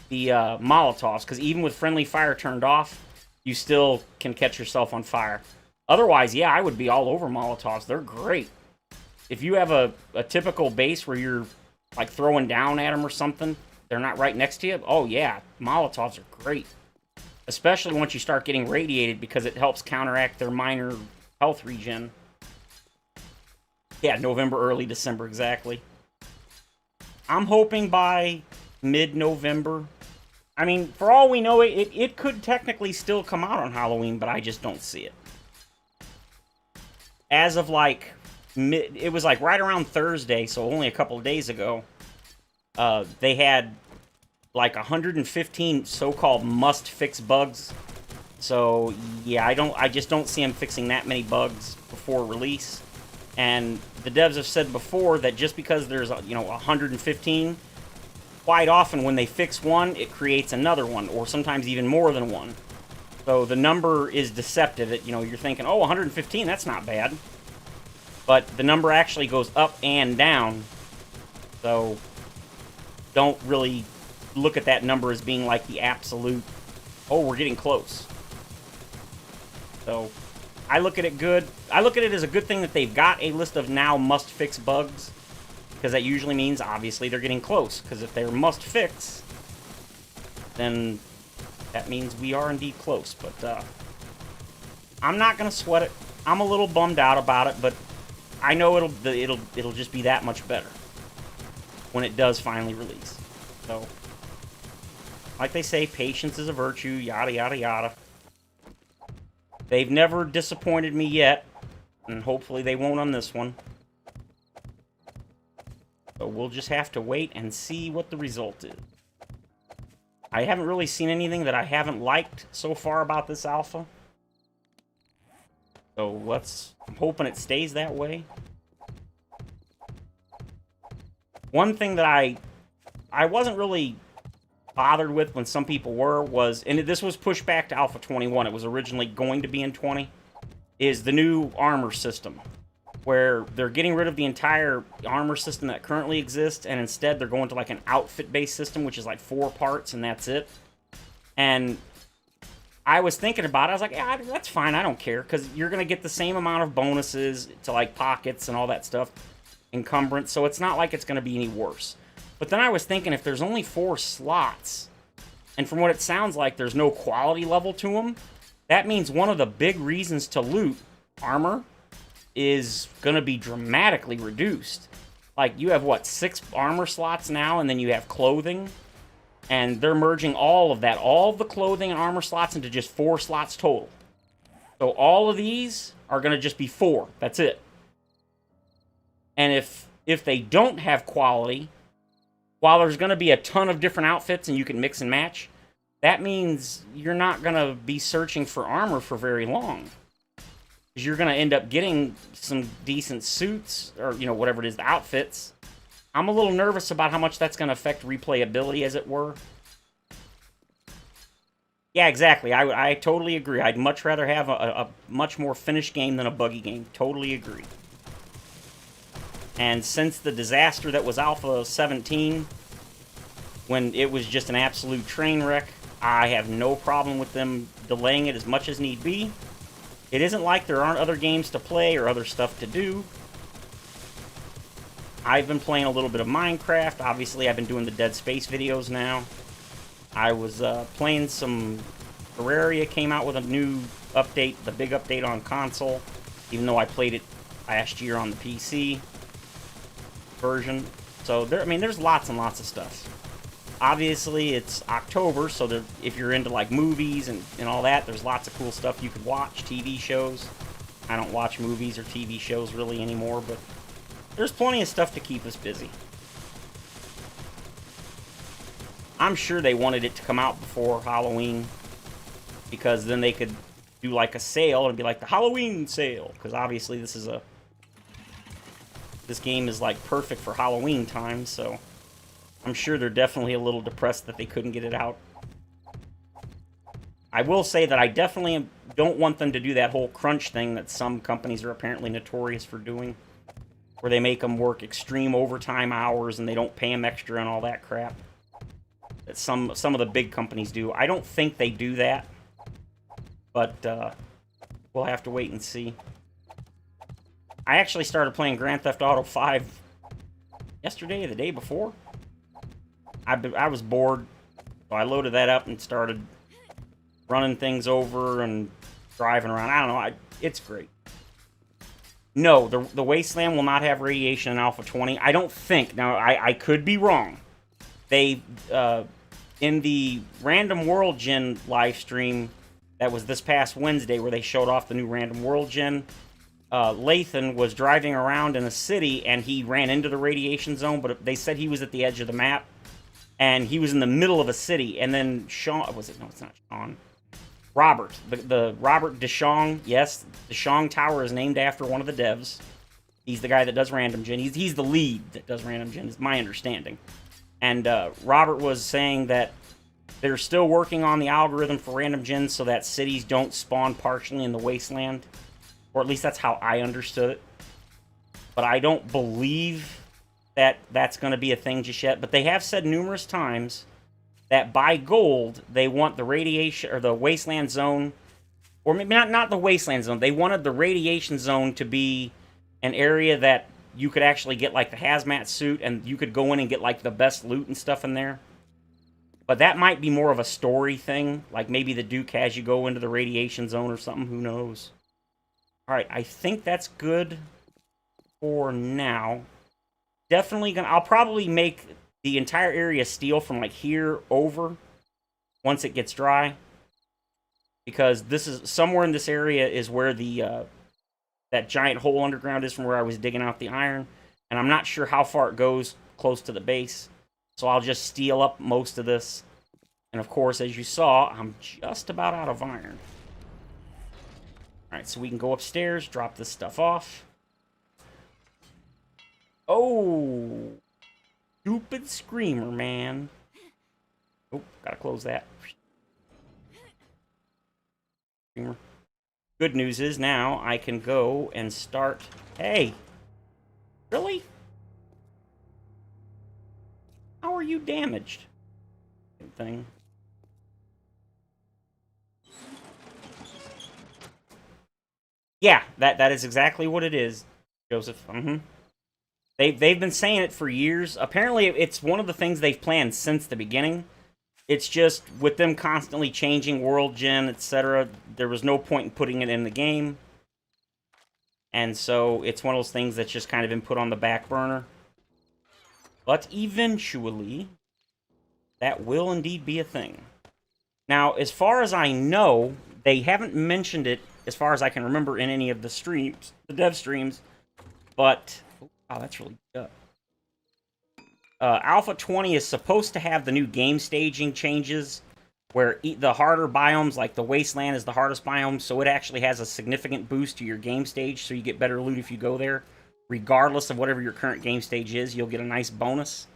the Molotovs, because even with friendly fire turned off, you still can catch yourself on fire. Otherwise, yeah, I would be all over Molotovs. They're great. If you have a typical base where you're like throwing down at them or something, they're not right next to you. Oh yeah, Molotovs are great. Especially once you start getting radiated because it helps counteract their minor health regen. Yeah, November, early December, exactly. I'm hoping by mid-November. I mean, for all we know, it could technically still come out on Halloween, but I just don't see it. As of like, it was like right around Thursday, so only a couple of days ago, they had like 115 so-called must-fix bugs. So yeah, I just don't see them fixing that many bugs before release. And the devs have said before that just because there's 115, quite often when they fix one, it creates another one, or sometimes even more than one. So the number is deceptive. You're thinking, oh, 115, that's not bad. But the number actually goes up and down. So don't really look at that number as being like the absolute, oh, we're getting close. So I look at it good. I look at it as a good thing that they've got a list of now must-fix bugs, because that usually means, obviously, they're getting close. Because if they're must-fix, then that means we are indeed close. But I'm not gonna sweat it. I'm a little bummed out about it, but I know it'll just be that much better when it does finally release. So, like they say, patience is a virtue. Yada yada yada. They've never disappointed me yet, and hopefully they won't on this one. So we'll just have to wait and see what the result is. I haven't really seen anything that I haven't liked so far about this alpha. So I'm hoping it stays that way. One thing that I wasn't really bothered with when some people was, and this was pushed back to Alpha 21, it was originally going to be in 20, is the new armor system, where they're getting rid of the entire armor system that currently exists, and instead they're going to like an outfit-based system, which is like 4 parts, and that's it. And I was thinking about it, I was like, yeah, that's fine, I don't care, because you're going to get the same amount of bonuses to like pockets and all that stuff, encumbrance, so it's not like it's going to be any worse. But then I was thinking, if there's only 4 slots, and from what it sounds like, there's no quality level to them, that means one of the big reasons to loot armor is going to be dramatically reduced. Like, you have, what, 6 armor slots now, and then you have clothing, and they're merging all of that, all of the clothing and armor slots into just 4 slots total. So all of these are going to just be 4. That's it. And if they don't have quality, while there's going to be a ton of different outfits and you can mix and match, that means you're not going to be searching for armor for very long. Because you're going to end up getting some decent suits, or, whatever it is, the outfits. I'm a little nervous about how much that's going to affect replayability, as it were. Yeah, exactly. I totally agree. I'd much rather have a much more finished game than a buggy game. Totally agree. And since the disaster that was Alpha 17, when it was just an absolute train wreck, I have no problem with them delaying it as much as need be. It isn't like there aren't other games to play or other stuff to do. I've been playing a little bit of Minecraft. Obviously, I've been doing the Dead Space videos now. I was playing some... Terraria came out with a new update, the big update on console, even though I played it last year on the PC version. So, there's lots and lots of stuff. Obviously, it's October, so if you're into, like, movies and all that, there's lots of cool stuff you could watch, TV shows. I don't watch movies or TV shows really anymore, but there's plenty of stuff to keep us busy. I'm sure they wanted it to come out before Halloween, because then they could do, like, a sale and be like, the Halloween sale, because obviously this game is, like, perfect for Halloween time, so I'm sure they're definitely a little depressed that they couldn't get it out. I will say that I definitely don't want them to do that whole crunch thing that some companies are apparently notorious for doing, where they make them work extreme overtime hours and they don't pay them extra and all that crap that some of the big companies do. I don't think they do that, but We'll have to wait and see. I actually started playing Grand Theft Auto 5 yesterday or the day before. I was bored, so I loaded that up and started running things over and driving around. I don't know. It's great. No, the Wasteland will not have radiation in Alpha 20. I don't think. Now, I could be wrong. They, in the Random World Gen live stream that was this past Wednesday where they showed off the new Random World Gen, Lathan was driving around in a city and he ran into the radiation zone, but they said he was at the edge of the map. And he was in the middle of a city, and then Sean... Was it? No, it's not Sean. Robert. The Robert Deschong. Yes, Deschong Tower is named after one of the devs. He's the guy that does Random Gen. He's the lead that does Random Gen, is my understanding. And Robert was saying that they're still working on the algorithm for Random Gen so that cities don't spawn partially in the Wasteland. Or at least that's how I understood it. But I don't believe that that's going to be a thing just yet. But they have said numerous times that by gold, they want the radiation, or the Wasteland Zone, or maybe not the Wasteland Zone, they wanted the radiation zone to be an area that you could actually get, like, the hazmat suit, and you could go in and get, like, the best loot and stuff in there. But that might be more of a story thing, like maybe the Duke has you go into the radiation zone or something, who knows. Alright, I think that's good for now. Definitely gonna... I'll probably make the entire area steel from, like, here over once it gets dry. Because this is... Somewhere in this area is where the, that giant hole underground is from where I was digging out the iron. And I'm not sure how far it goes close to the base. So I'll just steel up most of this. And, of course, as you saw, I'm just about out of iron. Alright, so we can go upstairs, drop this stuff off. Oh! Stupid screamer, man. Oh, gotta close that. Screamer. Good news is now I can go and start... Hey! Really? How are you damaged? Good thing. Yeah, that is exactly what it is, Joseph. They've been saying it for years. Apparently, it's one of the things they've planned since the beginning. It's just, with them constantly changing World Gen, etc., there was no point in putting it in the game. And so, it's one of those things that's just kind of been put on the back burner. But eventually, that will indeed be a thing. Now, as far as I know, they haven't mentioned it, as far as I can remember, in any of the streams, the dev streams, but... Oh, that's really good. Alpha 20 is supposed to have the new game staging changes, where the harder biomes, like the Wasteland is the hardest biome, so it actually has a significant boost to your game stage, so you get better loot if you go there. Regardless of whatever your current game stage is, you'll get a nice bonus.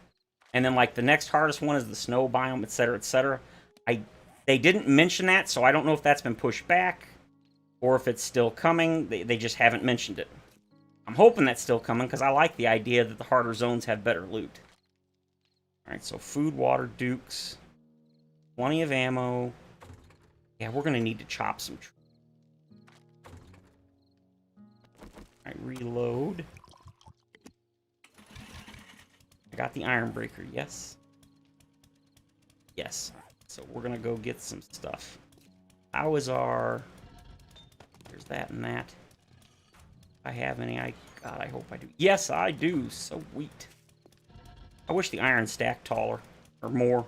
And then, like, the next hardest one is the snow biome, etc., etc. They didn't mention that, so I don't know if that's been pushed back, or if it's still coming. They just haven't mentioned it. I'm hoping that's still coming, because I like the idea that the harder zones have better loot. Alright, so food, water, dukes. Plenty of ammo. Yeah, we're going to need to chop some trees. Alright, reload. I got the iron breaker, yes. Yes. So we're going to go get some stuff. How is our... There's that and that. I have any? God, I hope I do. Yes, I do. Sweet. I wish the iron stacked taller or more,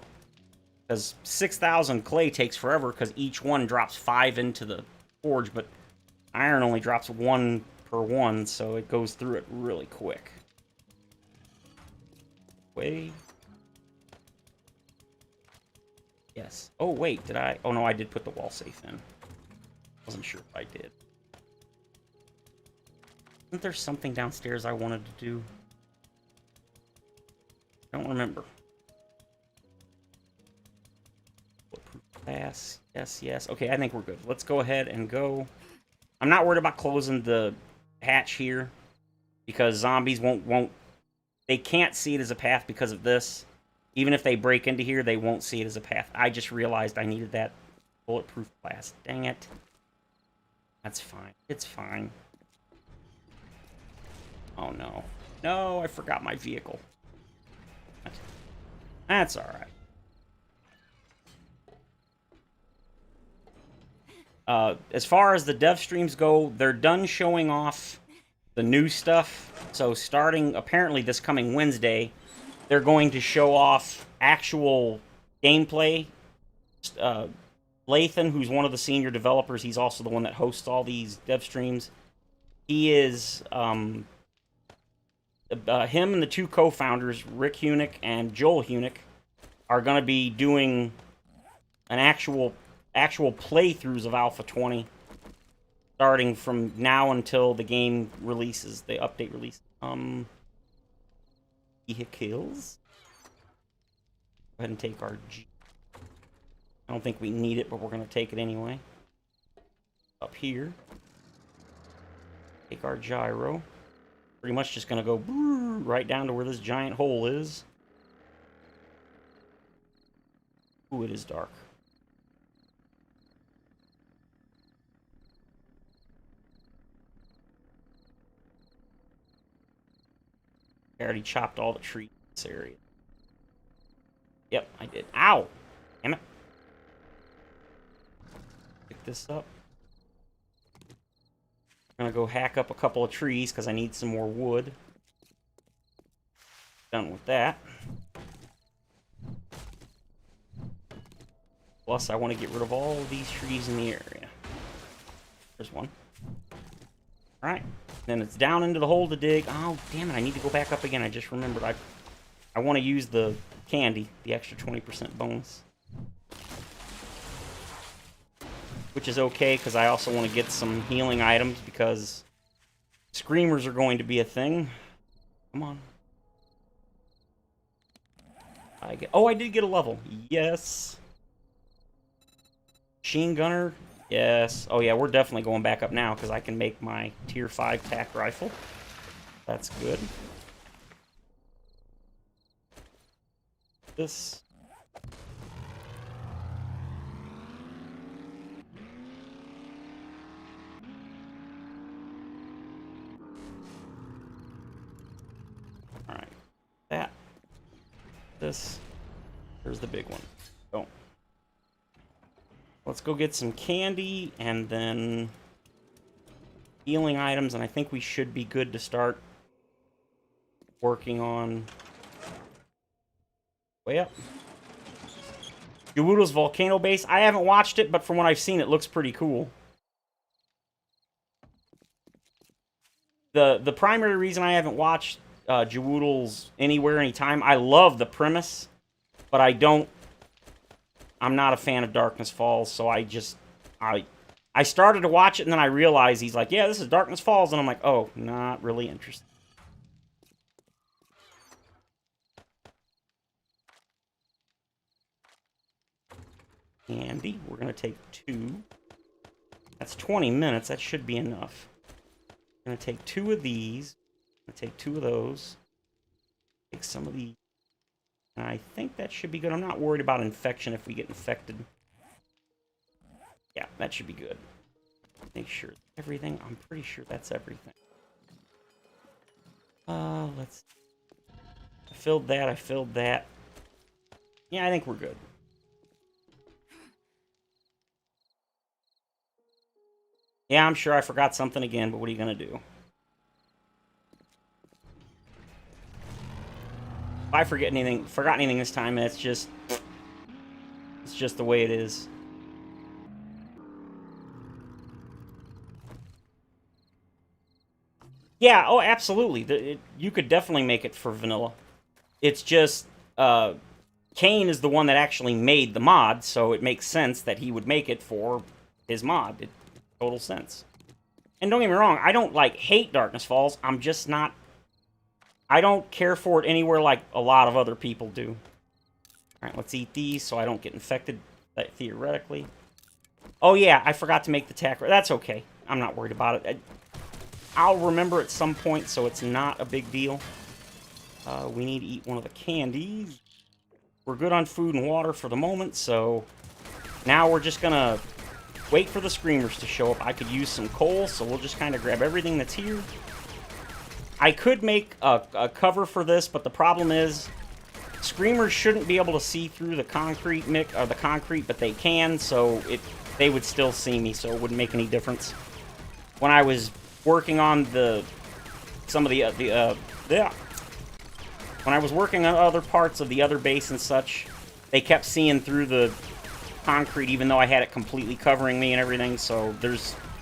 because 6,000 clay takes forever because each one drops 5 into the forge, but iron only drops 1 per one, so it goes through it really quick. Wait. Yes. Oh wait, did I? Oh no, I did put the wall safe in. Wasn't sure if I did. Isn't there something downstairs I wanted to do? I don't remember. Pass. Yes, yes. Okay, I think we're good. Let's go ahead and go. I'm not worried about closing the hatch here, because zombies won't... They can't see it as a path because of this. Even if they break into here, they won't see it as a path. I just realized I needed that bulletproof glass. Dang it. That's fine. It's fine. Oh, no. No, I forgot my vehicle. That's alright. As far as the dev streams go, they're done showing off the new stuff. So starting, apparently, this coming Wednesday, they're going to show off actual gameplay. Lathan, who's one of the senior developers, he's also the one that hosts all these dev streams. He is, him and the two co-founders, Rick Hunick and Joel Hunick, are going to be doing an actual playthroughs of Alpha 20, starting from now until the game releases, the update release. Vehicles. Go ahead and take our G. I don't think we need it, but we're going to take it anyway. Up here. Take our gyro. Pretty much just going to go right down to where this giant hole is. Ooh, it is dark. I already chopped all the trees in this area. Yep, I did. Ow! Damn it. Pick this up. I'm gonna go hack up a couple of trees because I need some more wood. Done with that. Plus, I want to get rid of all of these trees in the area. There's one. Alright. Then it's down into the hole to dig. Oh, damn it. I need to go back up again. I just remembered I want to use the candy, the extra 20% bonus. Which is okay, because I also want to get some healing items, because screamers are going to be a thing. Come on. Oh, I did get a level. Yes. Machine gunner. Yes. Oh, yeah, we're definitely going back up now, because I can make my tier 5 tac rifle. That's good. This. Alright. That. This. Here's the big one. Oh. Let's go get some candy, and then healing items, and I think we should be good to start working on... Way up. Jawudo's volcano base. I haven't watched it, but from what I've seen, it looks pretty cool. The primary reason I haven't watched Jawudo's Anywhere, Anytime, I love the premise, but I'm not a fan of Darkness Falls, so I started to watch it, and then I realized he's like, yeah, this is Darkness Falls, and I'm like, oh, not really interested. Candy, we're going to take 2. That's 20 minutes, that should be enough. I'm going to take 2 of these, I'm going to take 2 of those, take some of these. And I think that should be good. I'm not worried about infection if we get infected. Yeah, that should be good. Make sure everything. I'm pretty sure that's everything. Let's... I filled that. I filled that. Yeah, I think we're good. Yeah, I'm sure I forgot something again, but what are you going to do? If I forgot anything this time, it's just the way it is. Yeah, oh, absolutely. You could definitely make it for vanilla. It's just, Kane is the one that actually made the mod, so it makes sense that he would make it for his mod. It makes total sense. And don't get me wrong, I don't, hate Darkness Falls. I'm just not... I don't care for it anywhere like a lot of other people do. Alright, let's eat these so I don't get infected, theoretically. Oh yeah, I forgot to make the tack. That's okay. I'm not worried about it. I'll remember at some point, so it's not a big deal. We need to eat one of the candies. We're good on food and water for the moment, so... Now we're just gonna wait for the screamers to show up. I could use some coal, so we'll just kind of grab everything that's here. I could make a cover for this, but the problem is screamers shouldn't be able to see through the concrete, but they can, so they would still see me, so it wouldn't make any difference. When I was working on some of when I was working on other parts of the other base and such, they kept seeing through the concrete, even though I had it completely covering me and everything. So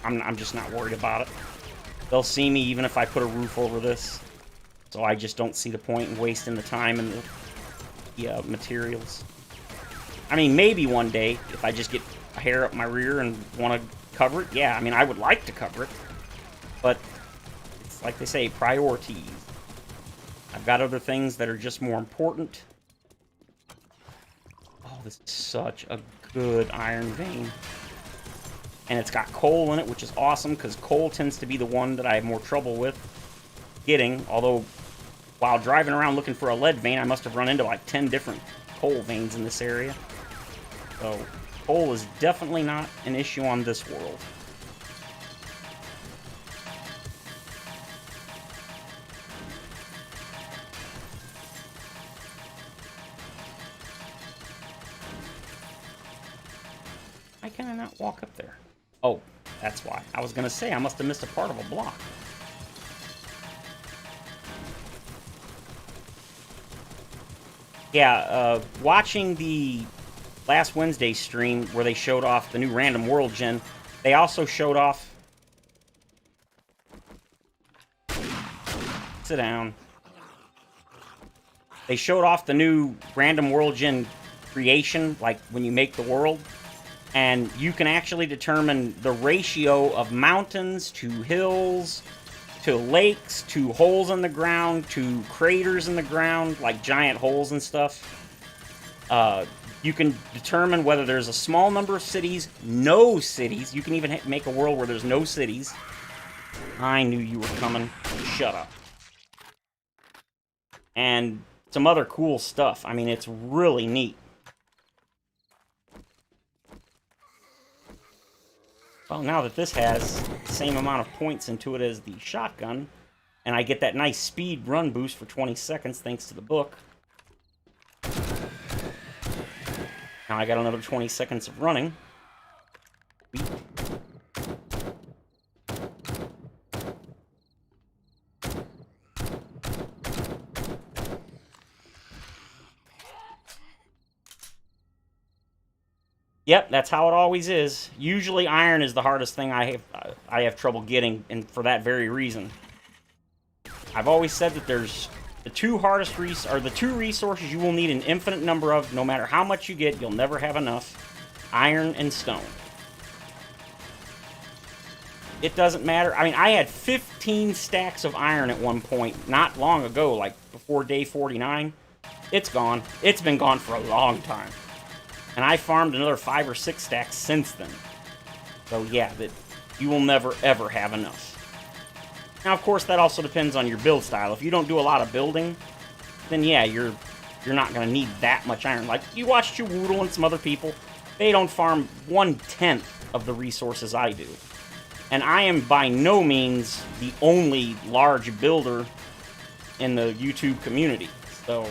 I'm just not worried about it. They'll see me even if I put a roof over this. So I just don't see the point in wasting the time and the materials. I mean, maybe one day if I just get a hair up my rear and want to cover it. Yeah, I mean, I would like to cover it, but it's like they say, priorities. I've got other things that are just more important. Oh, this is such a good iron vein. And it's got coal in it, which is awesome, because coal tends to be the one that I have more trouble with getting. Although, while driving around looking for a lead vein, I must have run into like 10 different coal veins in this area. So, coal is definitely not an issue on this world. Why can I not walk up there? Oh, that's why. I was gonna say, I must have missed a part of a block. Yeah, watching the last Wednesday stream where they showed off the new Random World Gen, they also showed off... Sit down. They showed off the new Random World Gen creation, like when you make the world. And you can actually determine the ratio of mountains to hills, to lakes, to holes in the ground, to craters in the ground, like giant holes and stuff. You can determine whether there's a small number of cities, no cities. You can even make a world where there's no cities. I knew you were coming. Shut up. And some other cool stuff. I mean, it's really neat. Well, now that this has the same amount of points into it as the shotgun, and I get that nice speed run boost for 20 seconds thanks to the book. Now I got another 20 seconds of running. Yep, that's how it always is. Usually iron is the hardest thing I have trouble getting, and for that very reason. I've always said that there's the two resources you will need an infinite number of. No matter how much you get, you'll never have enough. Iron and stone. It doesn't matter. I mean, I had 15 stacks of iron at one point, not long ago, like before day 49. It's gone. It's been gone for a long time. And I farmed another 5 or 6 stacks since then. So yeah, that you will never ever have enough. Now, of course, that also depends on your build style. If you don't do a lot of building, then yeah, you're not going to need that much iron. Like, you watch Chewwoodle and some other people, they don't farm 1/10 of the resources I do. And I am by no means the only large builder in the YouTube community. So,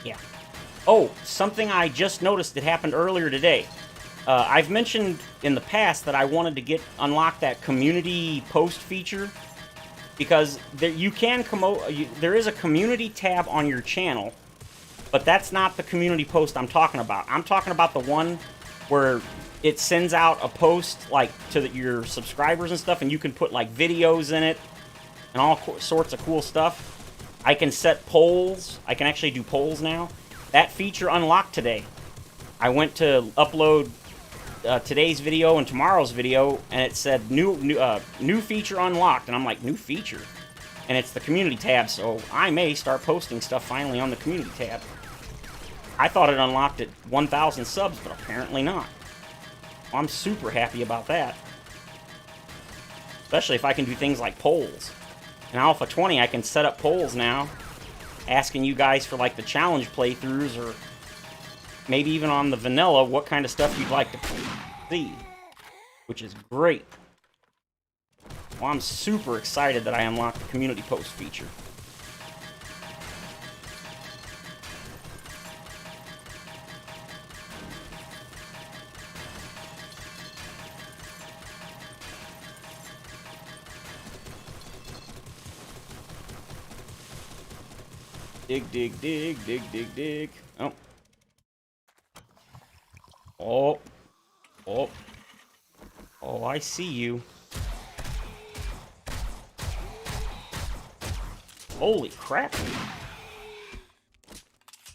yeah. Oh, something I just noticed that happened earlier today. I've mentioned in the past that I wanted to unlock that community post feature, because there is a community tab on your channel, but that's not the community post I'm talking about. I'm talking about the one where it sends out a post like to your subscribers and stuff, and you can put like videos in it and all sorts of cool stuff. I can set polls. I can actually do polls now. That feature unlocked today. I went to upload today's video and tomorrow's video, and it said new feature unlocked, and I'm like, new feature? And it's the community tab, so I may start posting stuff finally on the community tab. I thought it unlocked at 1,000 subs, but apparently not. Well, I'm super happy about that. Especially if I can do things like polls. In Alpha 20, I can set up polls now, asking you guys for like the challenge playthroughs, or maybe even on the vanilla, what kind of stuff you'd like to see. which is great. Well, I'm super excited that I unlocked the community post feature. Dig, dig, dig, dig, dig, dig. Oh. Oh. Oh. Oh, I see you. Holy crap.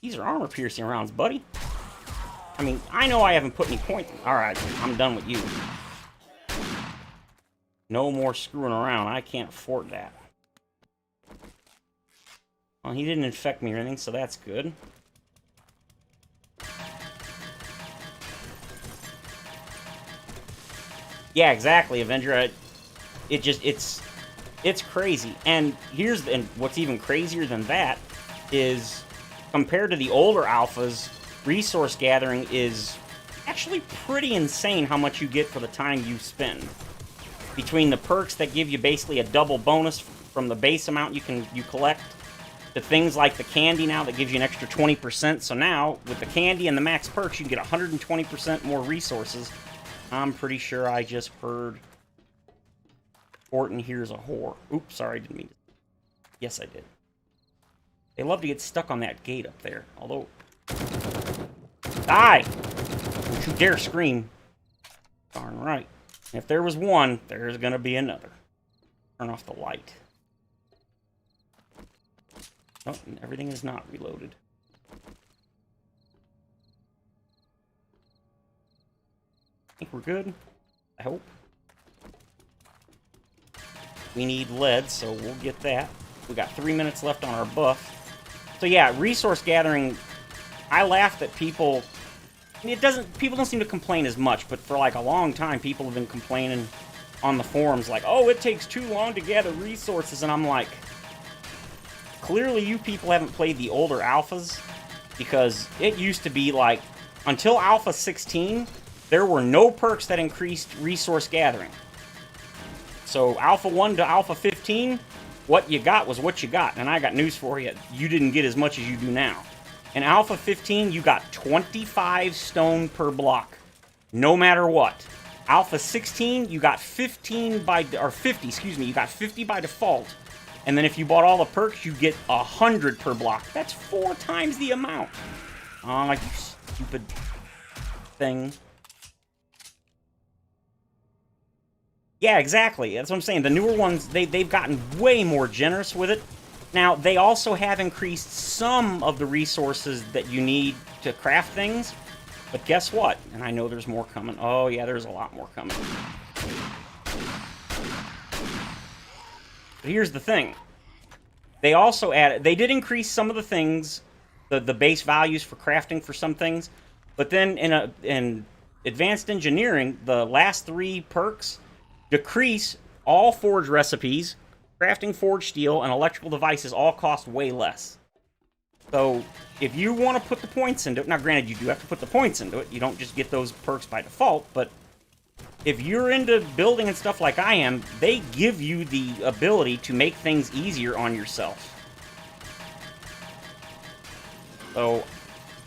These are armor-piercing rounds, buddy. I mean, I know I haven't put any points. Alright, I'm done with you. No more screwing around. I can't afford that. Well, he didn't infect me or anything, so that's good. Yeah, exactly, Avenger. It's crazy. And what's even crazier than that is, compared to the older alphas, resource gathering is actually pretty insane how much you get for the time you spend. Between the perks that give you basically a double bonus from the base amount you collect, to things like the candy now that gives you an extra 20%. So now, with the candy and the max perks, you can get 120% more resources. I'm pretty sure I just heard Orton here's a whore. Oops, sorry, I didn't mean to. Yes, I did. They love to get stuck on that gate up there. Although... Die! Don't you dare scream. Darn right. If there was one, there's gonna be another. Turn off the light. Oh, everything is not reloaded. I think we're good. I hope. We need lead, so we'll get that. We got 3 minutes left on our buff. So yeah, resource gathering, I laugh that people... people don't seem to complain as much, but for like a long time, people have been complaining on the forums like, oh, it takes too long to gather resources, and I'm like, clearly you people haven't played the older alphas, because it used to be like, until Alpha 16, there were no perks that increased resource gathering. So Alpha 1 to Alpha 15, what you got was what you got, and I got news for you, you didn't get as much as you do now. In Alpha 15, you got 25 stone per block, no matter what. Alpha 16, you got 50, excuse me, you got 50 by default. And then if you bought all the perks, you get 100 per block. That's 4 times the amount. Oh, you stupid thing. Yeah, exactly. That's what I'm saying. The newer ones, they've gotten way more generous with it. Now, they also have increased some of the resources that you need to craft things. But guess what? And I know there's more coming. Oh, yeah, there's a lot more coming. But here's the thing. They also added... They did increase some of the things, the base values for crafting for some things. But then in Advanced Engineering, the last 3 perks decrease all forge recipes, crafting forged steel, and electrical devices all cost way less. So, if you want to put the points into it, now granted you do have to put the points into it, you don't just get those perks by default, but if you're into building and stuff like I am, they give you the ability to make things easier on yourself. So,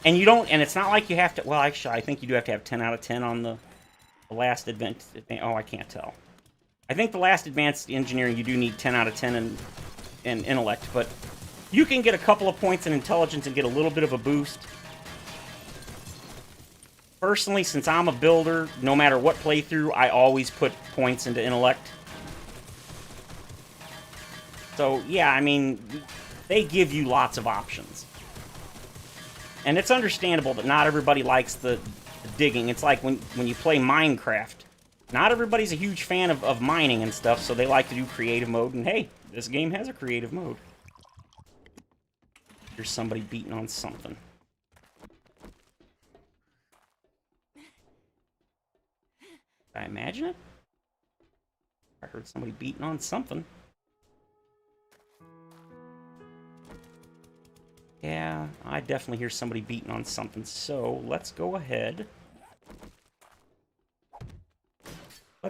and you don't, and it's not like you have to, well actually I think you do have to have 10 out of 10 on the last advanced, oh I can't tell. I think the last advanced engineering you do need 10 out of 10 in intellect, but you can get a couple of points in intelligence and get a little bit of a boost. Personally, since I'm a builder, no matter what playthrough, I always put points into intellect. So, yeah, I mean, they give you lots of options. And it's understandable that not everybody likes the digging. It's like when you play Minecraft. Not everybody's a huge fan of mining and stuff, so they like to do creative mode, and hey, this game has a creative mode. There's somebody beating on something. Did I imagine it? I heard somebody beating on something. Yeah, I definitely hear somebody beating on something, so let's go ahead.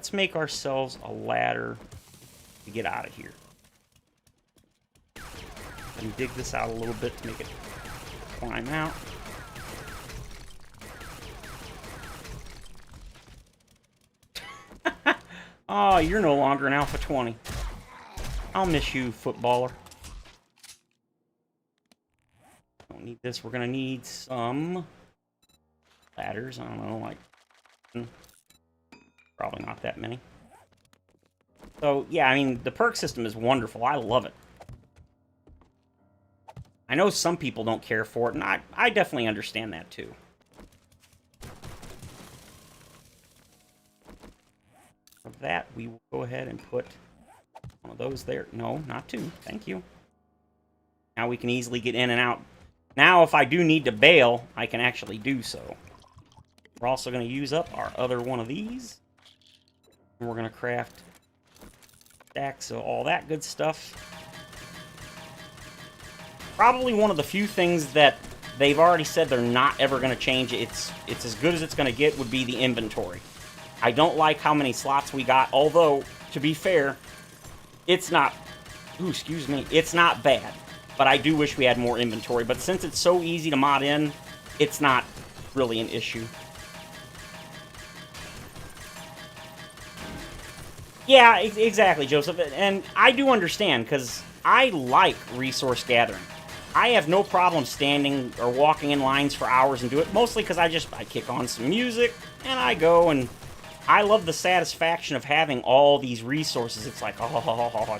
let's make ourselves a ladder to get out of here. And dig this out a little bit to make it climb out. Oh, you're no longer an Alpha 20. I'll miss you, footballer. Don't need this. We're gonna need some ladders. I don't know, like probably not that many. So yeah, I mean the perk system is wonderful. I love it. I know some people don't care for it, and I definitely understand that too. Of that, we will go ahead and put one of those there. No, not two. Thank you. Now we can easily get in and out. Now, if I do need to bail, I can actually do so. We're also going to use up our other one of these. And we're going to craft stacks of all that good stuff. Probably one of the few things that they've already said they're not ever going to change. It's as good as it's going to get would be the inventory. I don't like how many slots we got, although, to be fair, it's not... Ooh, excuse me. It's not bad. But I do wish we had more inventory. But since it's so easy to mod in, it's not really an issue. Yeah, exactly, Joseph. And I do understand, because I like resource gathering. I have no problem standing or walking in lines for hours and do it, mostly because I kick on some music, and I go, and I love the satisfaction of having all these resources. It's like, oh,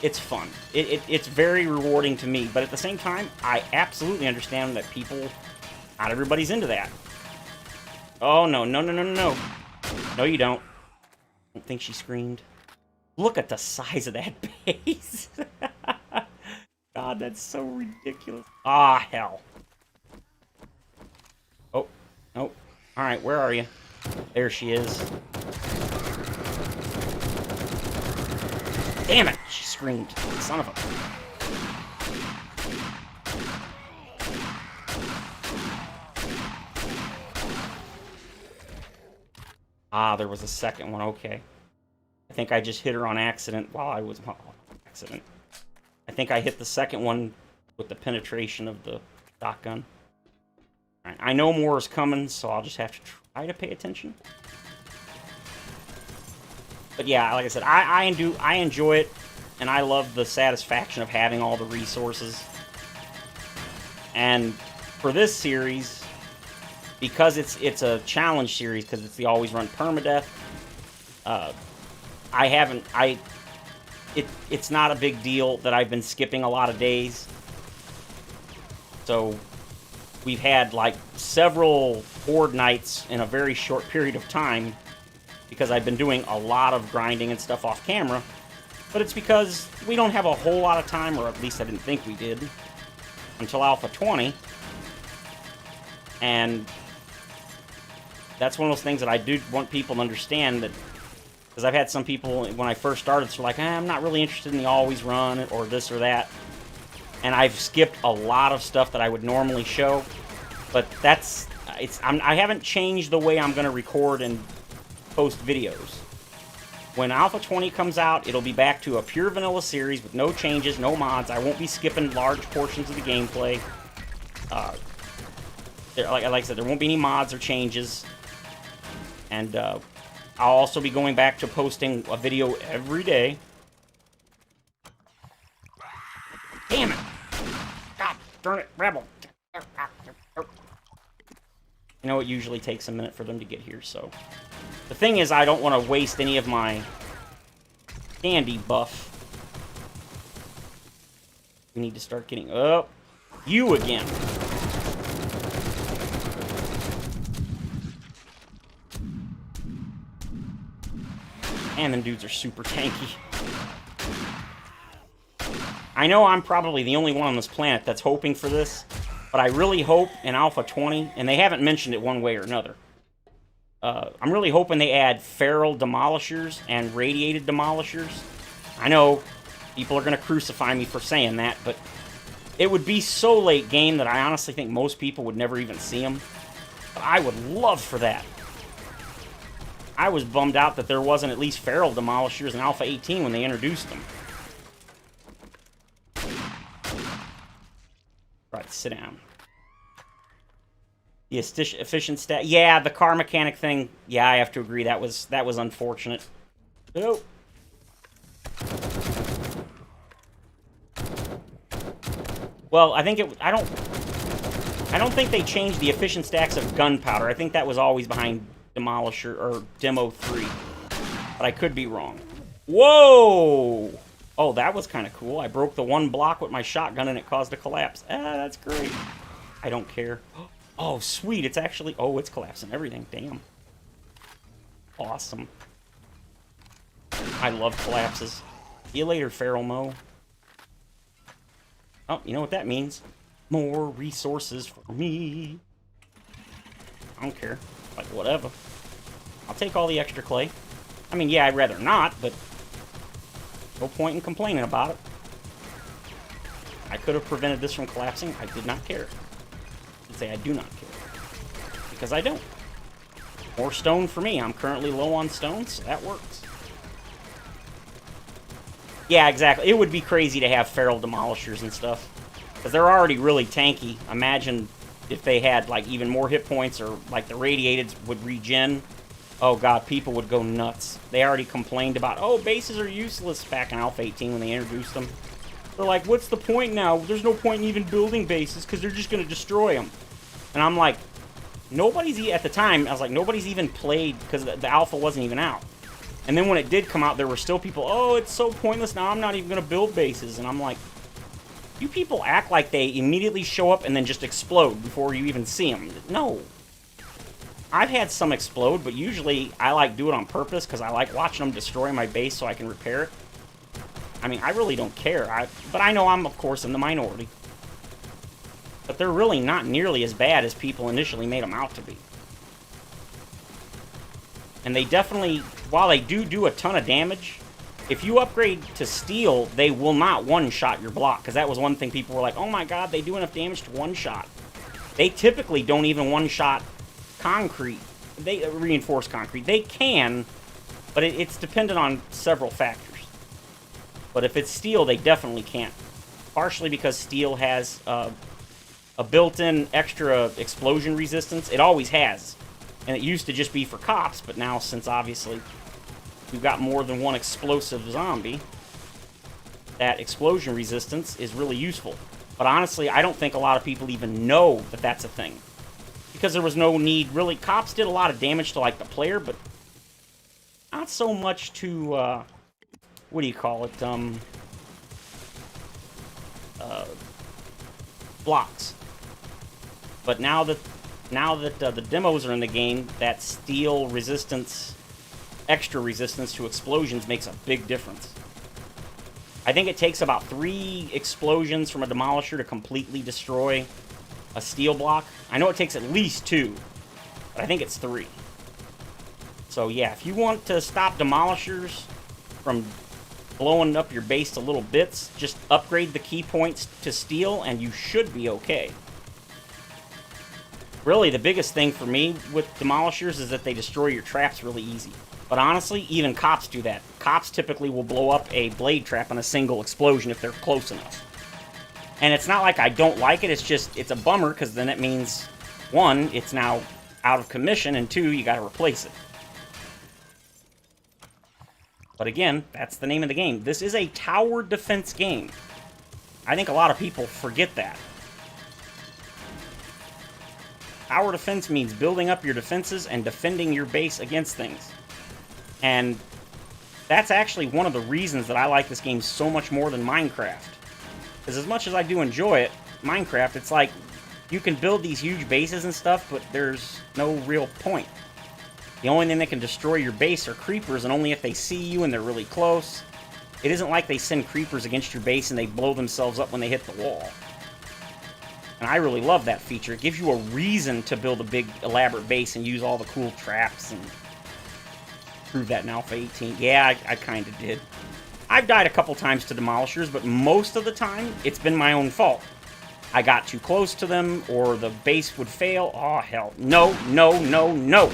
it's fun. It's very rewarding to me, but at the same time, I absolutely understand that not everybody's into that. Oh, no. No, you don't. I don't think she screamed. Look at the size of that base. God, that's so ridiculous. Ah, hell. Oh, nope. Alright, where are you? There she is. Damn it! She screamed. Son of a... Ah, there was a second one. Okay. I think I just hit her on accident while I was... accident. I think I hit the second one with the penetration of the shotgun. Alright, I know more is coming, so I'll just have to try to pay attention. But yeah, like I said, I enjoy it, and I love the satisfaction of having all the resources. And for this series, because it's a challenge series, because it's the always run permadeath, it's not a big deal that I've been skipping a lot of days. So we've had like several horde nights in a very short period of time because I've been doing a lot of grinding and stuff off camera. But it's because we don't have a whole lot of time, or at least I didn't think we did, until Alpha 20. And that's one of those things that I do want people to understand, that because I've had some people, when I first started, so like, I'm not really interested in the always run or this or that. And I've skipped a lot of stuff that I would normally show. But I haven't changed the way I'm going to record and post videos. When Alpha 20 comes out, it'll be back to a pure vanilla series with no changes, no mods. I won't be skipping large portions of the gameplay. Like I said, there won't be any mods or changes. And I'll also be going back to posting a video every day. Damn it! God darn it, Rebel! You know, it usually takes a minute for them to get here, so... The thing is, I don't want to waste any of my candy buff. We need to start getting... Oh! You again! Man, them dudes are super tanky. I know I'm probably the only one on this planet that's hoping for this, but I really hope in Alpha 20, and they haven't mentioned it one way or another, I'm really hoping they add feral demolishers and radiated demolishers. I know people are going to crucify me for saying that, but it would be so late game that I honestly think most people would never even see them. But I would love for that. I was bummed out that there wasn't at least feral demolishers in Alpha 18 when they introduced them. Right, sit down. The efficient stat. Yeah, the car mechanic thing. Yeah, I have to agree. That was unfortunate. Oh. Well, I think it. I don't think they changed the efficient stacks of gunpowder. I think that was always behind Demolisher or Demo 3. But I could be wrong. Whoa! Oh, that was kind of cool. I broke the one block with my shotgun and it caused a collapse. Ah, that's great. I don't care. Oh, sweet. It's actually... Oh, it's collapsing everything. Damn. Awesome. I love collapses. See you later, Feral Mo. Oh, you know what that means? More resources for me. I don't care. Like, whatever. I'll take all the extra clay. I mean, yeah, I'd rather not, but... no point in complaining about it. I could have prevented this from collapsing. I did not care. I should say I do not care. Because I don't. More stone for me. I'm currently low on stone, so that works. Yeah, exactly. It would be crazy to have feral demolishers and stuff. Because they're already really tanky. Imagine if they had, like, even more hit points or, like, the radiateds would regen. Oh, God, people would go nuts. They already complained about, oh, bases are useless back in Alpha 18 when they introduced them. They're like, what's the point now? There's no point in even building bases because they're just going to destroy them. And I'm like, at the time, I was like, nobody's even played because the Alpha wasn't even out. And then when it did come out, there were still people, oh, it's so pointless now, I'm not even going to build bases. And I'm like, you people act like they immediately show up and then just explode before you even see them. No. I've had some explode, but usually I like do it on purpose because I like watching them destroy my base so I can repair it. I mean, I really don't care. But I know I'm, of course, in the minority. But they're really not nearly as bad as people initially made them out to be. And they definitely, while they do a ton of damage, if you upgrade to steel, they will not one-shot your block. Because that was one thing people were like, oh my god, they do enough damage to one-shot. They typically don't even one-shot concrete. They reinforce concrete. They can, but it's dependent on several factors. But if it's steel, they definitely can't. Partially because steel has a built-in extra explosion resistance. It always has. And it used to just be for cops, but now, since obviously we've got more than one explosive zombie, that explosion resistance is really useful. But honestly, I don't think a lot of people even know that that's a thing. Because there was no need, really. Cops did a lot of damage to, like, the player, but not so much to, what do you call it, blocks. But now that the demos are in the game, that steel resistance, extra resistance to explosions makes a big difference. I think it takes about 3 explosions from a demolisher to completely destroy a steel block. I know it takes at least 2, but I think it's 3. So yeah, if you want to stop demolishers from blowing up your base to little bits, just upgrade the key points to steel and you should be okay. Really, the biggest thing for me with demolishers is that they destroy your traps really easy. But honestly, even cops do that. Cops typically will blow up a blade trap on a single explosion if they're close enough. And it's not like I don't like it, it's a bummer, because then it means, 1, it's now out of commission, and 2, you gotta replace it. But again, that's the name of the game. This is a tower defense game. I think a lot of people forget that. Tower defense means building up your defenses and defending your base against things. And that's actually one of the reasons that I like this game so much more than Minecraft. Because as much as I do enjoy it, Minecraft, it's like, you can build these huge bases and stuff, but there's no real point. The only thing that can destroy your base are creepers, and only if they see you and they're really close. It isn't like they send creepers against your base and they blow themselves up when they hit the wall. And I really love that feature. It gives you a reason to build a big, elaborate base and use all the cool traps and prove that in Alpha 18. Yeah, I kind of did. I've died a couple times to demolishers, but most of the time, it's been my own fault. I got too close to them, or the base would fail. Oh, hell. No, no, no, no.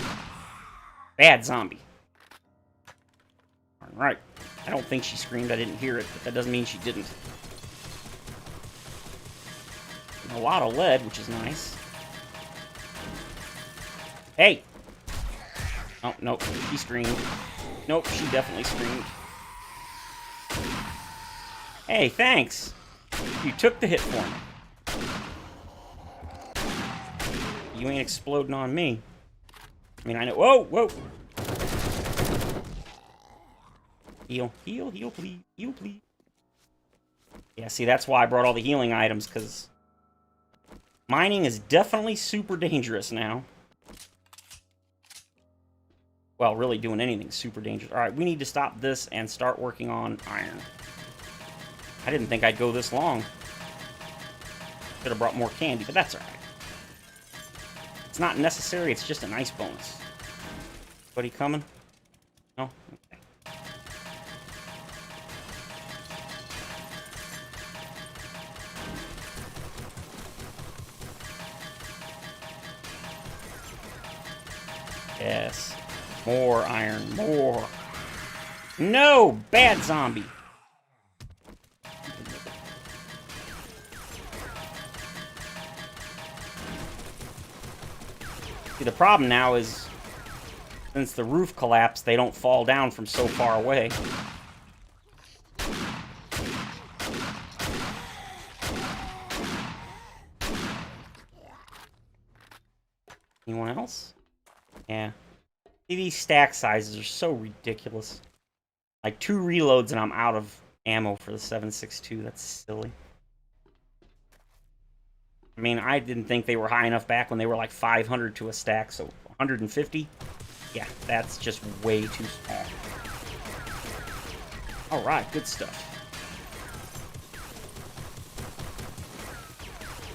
Bad zombie. Right. I don't think she screamed. I didn't hear it, but that doesn't mean she didn't. And a lot of lead, which is nice. Hey! Oh, nope. She screamed. Nope, she definitely screamed. Hey, thanks! You took the hit for me. You ain't exploding on me. I mean, I know... Whoa! Whoa! Heal. Heal, heal, please. Heal, please. Yeah, see, that's why I brought all the healing items, because... mining is definitely super dangerous now. Well, really doing anything is super dangerous. Alright, we need to stop this and start working on iron. I didn't think I'd go this long. Should have brought more candy, but that's alright. It's not necessary, it's just a nice bonus. Buddy coming? No? Okay. Yes. More iron, more. No! Bad zombie! See, the problem now is, since the roof collapsed, they don't fall down from so far away. Anyone else? Yeah. See, these stack sizes are so ridiculous. Like 2 reloads and I'm out of ammo for the 7.62. That's silly. I mean, I didn't think they were high enough back when they were like 500 to a stack, so 150? Yeah, that's just way too small. Alright, good stuff.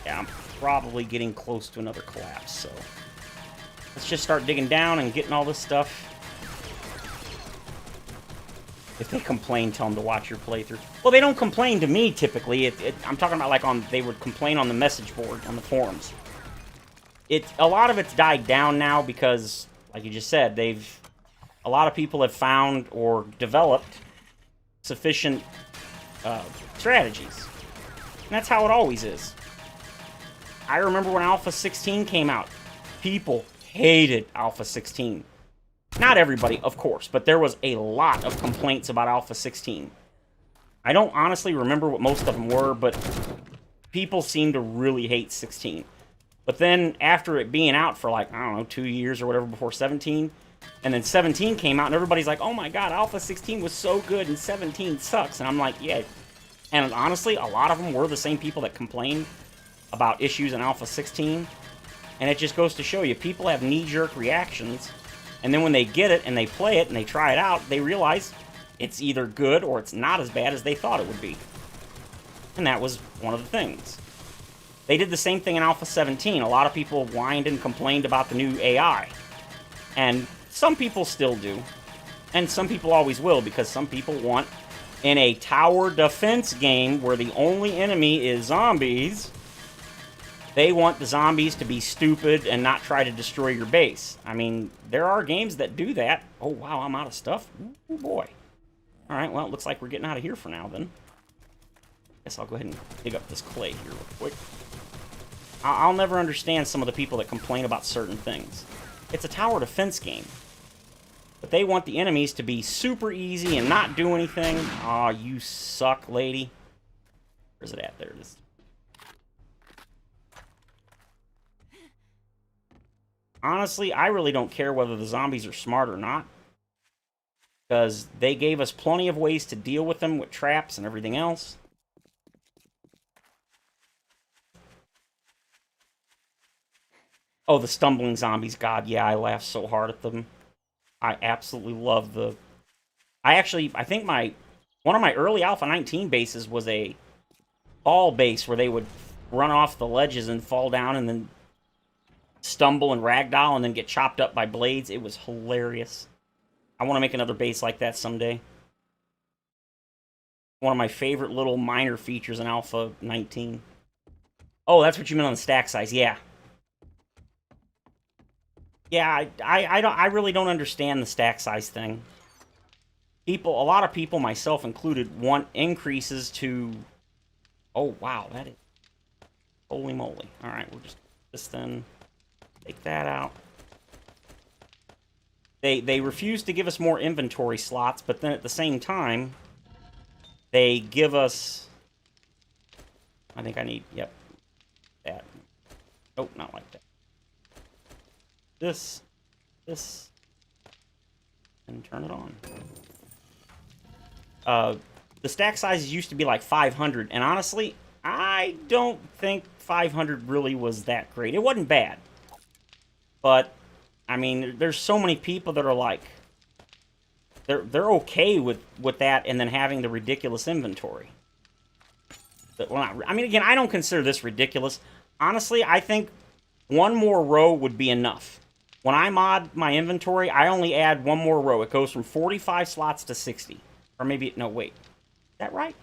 Yeah, I'm probably getting close to another collapse, so... let's just start digging down and getting all this stuff. If they complain, tell them to watch your playthrough. Well, they don't complain to me, typically. I'm talking about, like, they would complain on the message board, on the forums. A lot of it's died down now because, like you just said, a lot of people have found or developed sufficient strategies. And that's how it always is. I remember when Alpha 16 came out. People hated Alpha 16. Not everybody, of course, but there was a lot of complaints about Alpha 16. I don't honestly remember what most of them were, but people seem to really hate 16. But then, after it being out for like, I don't know, 2 years or whatever before 17, and then 17 came out, and everybody's like, oh my god, Alpha 16 was so good, and 17 sucks. And I'm like, yeah. And honestly, a lot of them were the same people that complained about issues in Alpha 16. And it just goes to show you, people have knee-jerk reactions, and then when they get it, and they play it, and they try it out, they realize it's either good or it's not as bad as they thought it would be. And that was one of the things. They did the same thing in Alpha 17. A lot of people whined and complained about the new AI. And some people still do. And some people always will, because some people want, in a tower defense game where the only enemy is zombies, they want the zombies to be stupid and not try to destroy your base. I mean, there are games that do that. Oh, wow, I'm out of stuff. Oh, boy. Alright, well, it looks like we're getting out of here for now, then. Guess I'll go ahead and dig up this clay here real quick. I'll never understand some of the people that complain about certain things. It's a tower defense game. But they want the enemies to be super easy and not do anything. Aw, you suck, lady. Where's it at? There it is. Honestly, I really don't care whether the zombies are smart or not. Because they gave us plenty of ways to deal with them with traps and everything else. Oh, the stumbling zombies. God, yeah, I laughed so hard at them. I absolutely love the... I think one of my early Alpha 19 bases was a ball base where they would run off the ledges and fall down and then stumble and ragdoll and then get chopped up by blades. It was hilarious. I want to make another base like that someday. One of my favorite little minor features in Alpha 19. Oh, that's what you meant on the stack size. Yeah. Yeah, I really don't understand the stack size thing. People, a lot of people, myself included, want increases to... Oh, wow, that is... Holy moly. Alright, we'll just... This then... Take that out. They refuse to give us more inventory slots, but then at the same time, they give us... I think I need... Yep. That. Nope, not like that. This... And turn it on. The stack sizes used to be like 500, and honestly, I don't think 500 really was that great. It wasn't bad. But, I mean, there's so many people that are like... They're okay with that and then having the ridiculous inventory. Well, I mean, again, I don't consider this ridiculous. Honestly, I think one more row would be enough. When I mod my inventory, I only add one more row. It goes from 45 slots to 60. Or maybe... No, wait. Is that right?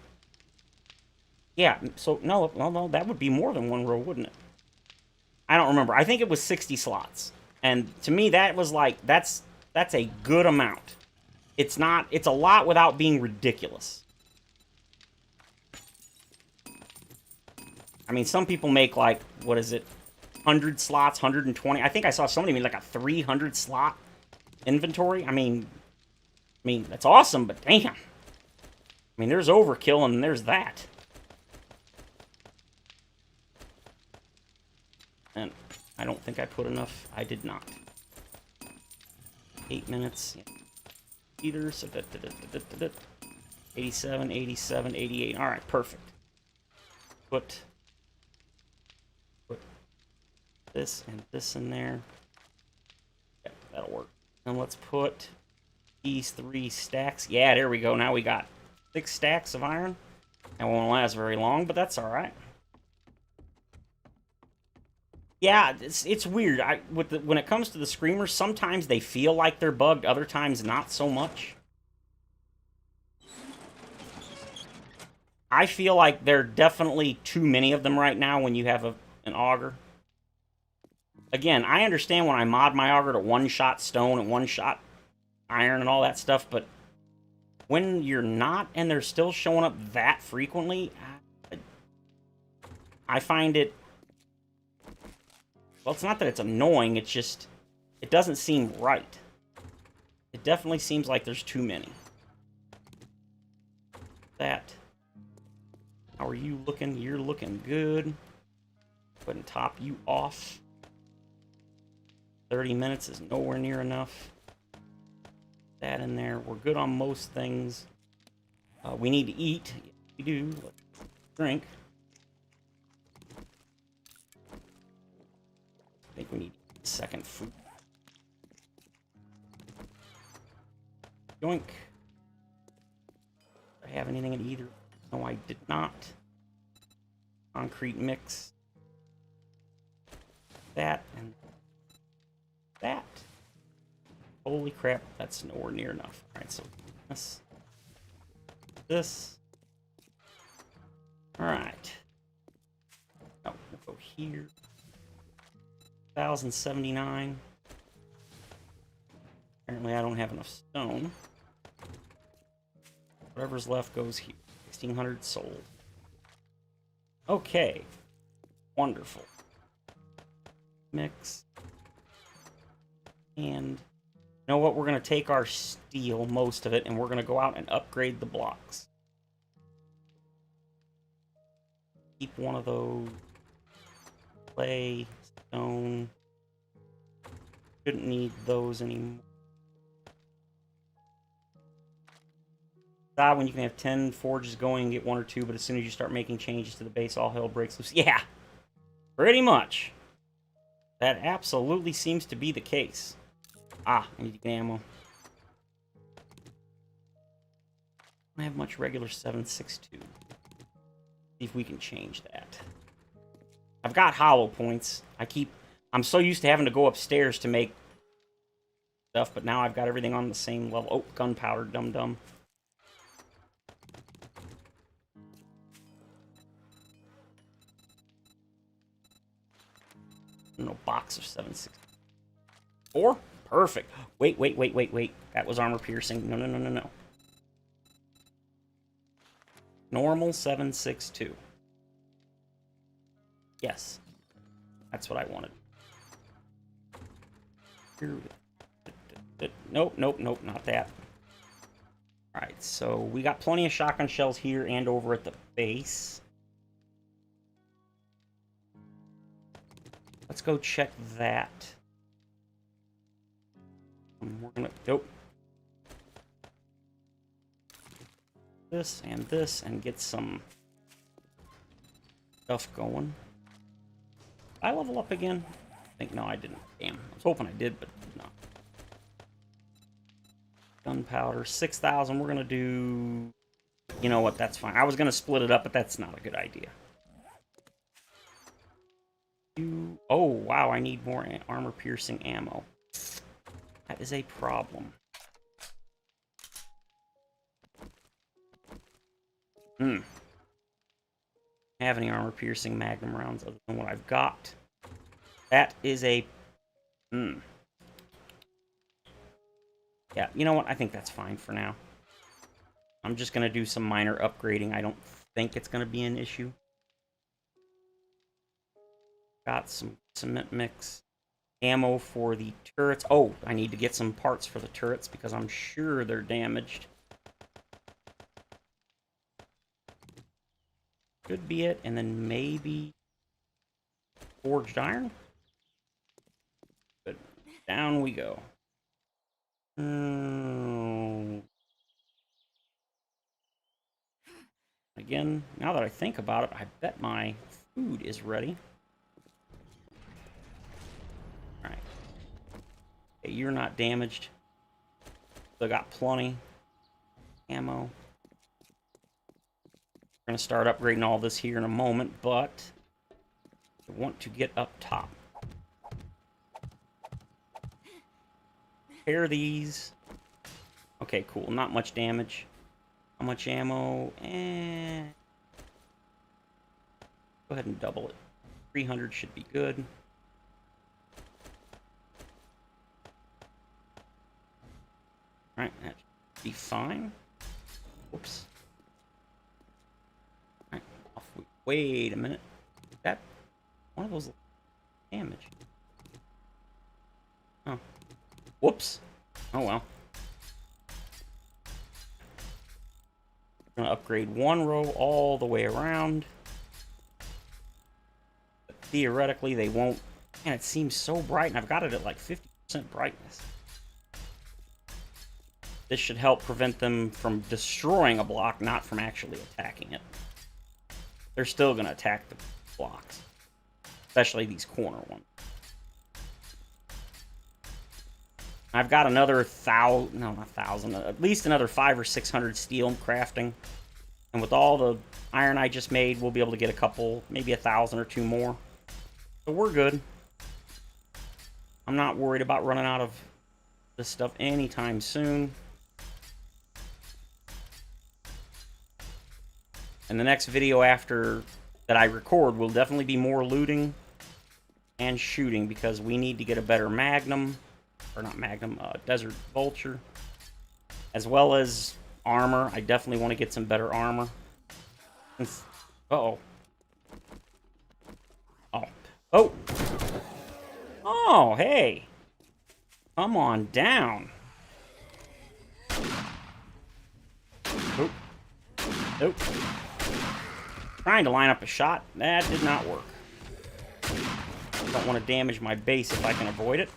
Yeah, so, no, that would be more than one row, wouldn't it? I don't remember. I think it was 60 slots. And to me, that was like... That's a good amount. It's not... It's a lot without being ridiculous. I mean, some people make, like, what is it? 100 slots, 120. I think I saw somebody make, like, a 300 slot inventory. I mean, that's awesome, but damn. I mean, there's overkill and there's that. And I don't think I put enough. I did not. 8 minutes. Yeah. Either. So 87, 87, 88. All right, perfect. Put this and this in there. Yeah, that'll work. And let's put these 3 stacks. Yeah, there we go. Now we got 6 stacks of iron. That won't last very long, but that's all right. Yeah, it's weird. When it comes to the screamers, sometimes they feel like they're bugged, other times not so much. I feel like there are definitely too many of them right now when you have an auger. Again, I understand when I mod my auger to one-shot stone and one-shot iron and all that stuff, but when you're not and they're still showing up that frequently, I find it... Well, it's not that it's annoying, it's just... It doesn't seem right. It definitely seems like there's too many. That. How are you looking? You're looking good. Go ahead and top you off. 30 minutes is nowhere near enough. That in there. We're good on most things. We need to eat. We do. Let's drink. I think we need second food. Yoink. Do I have anything in either? No, I did not. Concrete mix. That and that. Holy crap, that's nowhere near enough. Alright, so this. Alright. Oh, we'll go here. 1,079. Apparently I don't have enough stone. Whatever's left goes here. 1,600 sold. Okay. Wonderful. Mix. And you know what? We're going to take our steel, most of it, and we're going to go out and upgrade the blocks. Keep one of those. Clay, stone. Shouldn't need those anymore. When you can have 10 forges going and get 1 or 2, but as soon as you start making changes to the base, all hell breaks loose. Yeah, pretty much. That absolutely seems to be the case. Ah, I need to get ammo. I don't have much regular 7.62. See if we can change that. I've got hollow points. I'm so used to having to go upstairs to make stuff, but now I've got everything on the same level. Oh, gunpowder, dum-dum. No, box of 7.64. Perfect. Wait. That was armor piercing. No. Normal 762. Yes. That's what I wanted. Nope, nope, nope, not that. Alright, so we got plenty of shotgun shells here and over at the base. Let's go check that. We're gonna... Nope. This and get some stuff going. Did I level up again? I think no, I didn't. Damn. I was hoping I did, but no. Gunpowder, 6,000. We're gonna do... You know what? That's fine. I was gonna split it up, but that's not a good idea. Oh, wow. I need more armor-piercing ammo. That is a problem. Have any armor-piercing magnum rounds other than what I've got. That is a... Yeah, you know what? I think that's fine for now. I'm just going to do some minor upgrading. I don't think it's going to be an issue. Got some cement mix. Ammo for the turrets. Oh, I need to get some parts for the turrets because I'm sure they're damaged. Could be it. And then maybe forged iron. Good. Down we go. Again, now that I think about it, I bet my food is ready. Alright. Okay, you're not damaged. Still got plenty. Ammo. We're going to start upgrading all this here in a moment, but I want to get up top. Repair these. Okay, cool. Not much damage. How much ammo? Go ahead and double it. 300 should be good. Alright, that should be fine. Whoops. Alright, off we... Wait a minute. Is that one of those damage? Oh. Whoops. Oh well. I'm going to upgrade one row all the way around. But theoretically, they won't... Man, it seems so bright, and I've got it at like 50% brightness. This should help prevent them from destroying a block, not from actually attacking it. They're still going to attack the blocks. Especially these corner ones. I've got another at least another 500 or 600 steel crafting. And with all the iron I just made, we'll be able to get a couple, maybe 1,000 or 2 more. So we're good. I'm not worried about running out of this stuff anytime soon. And the next video after that I record will definitely be more looting and shooting because we need to get a better Magnum. Or not Magnum, Desert Vulture. As well as armor. I definitely want to get some better armor. Uh-oh. Oh. Oh! Oh, hey! Come on down. Nope. Nope. Trying to line up a shot. That did not work. Don't want to damage my base if I can avoid it.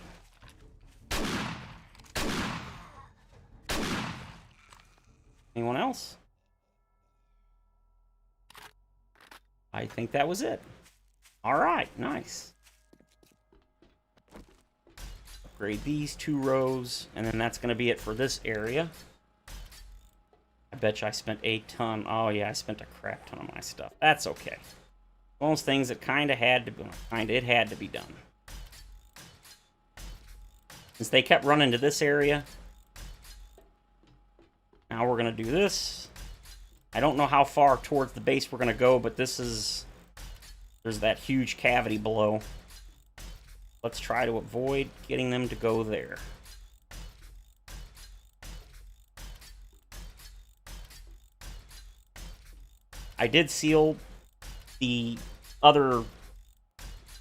Anyone else? I think that was it. Alright, nice. Upgrade these 2 rows, and then that's going to be it for this area. I bet you I spent a ton. Oh yeah, I spent a crap ton of my stuff. That's okay. One of those things that kind of had to be, it had to be done. Since they kept running to this area, now we're going to do this. I don't know how far towards the base we're going to go, but this is... There's that huge cavity below. Let's try to avoid getting them to go there. I did seal the other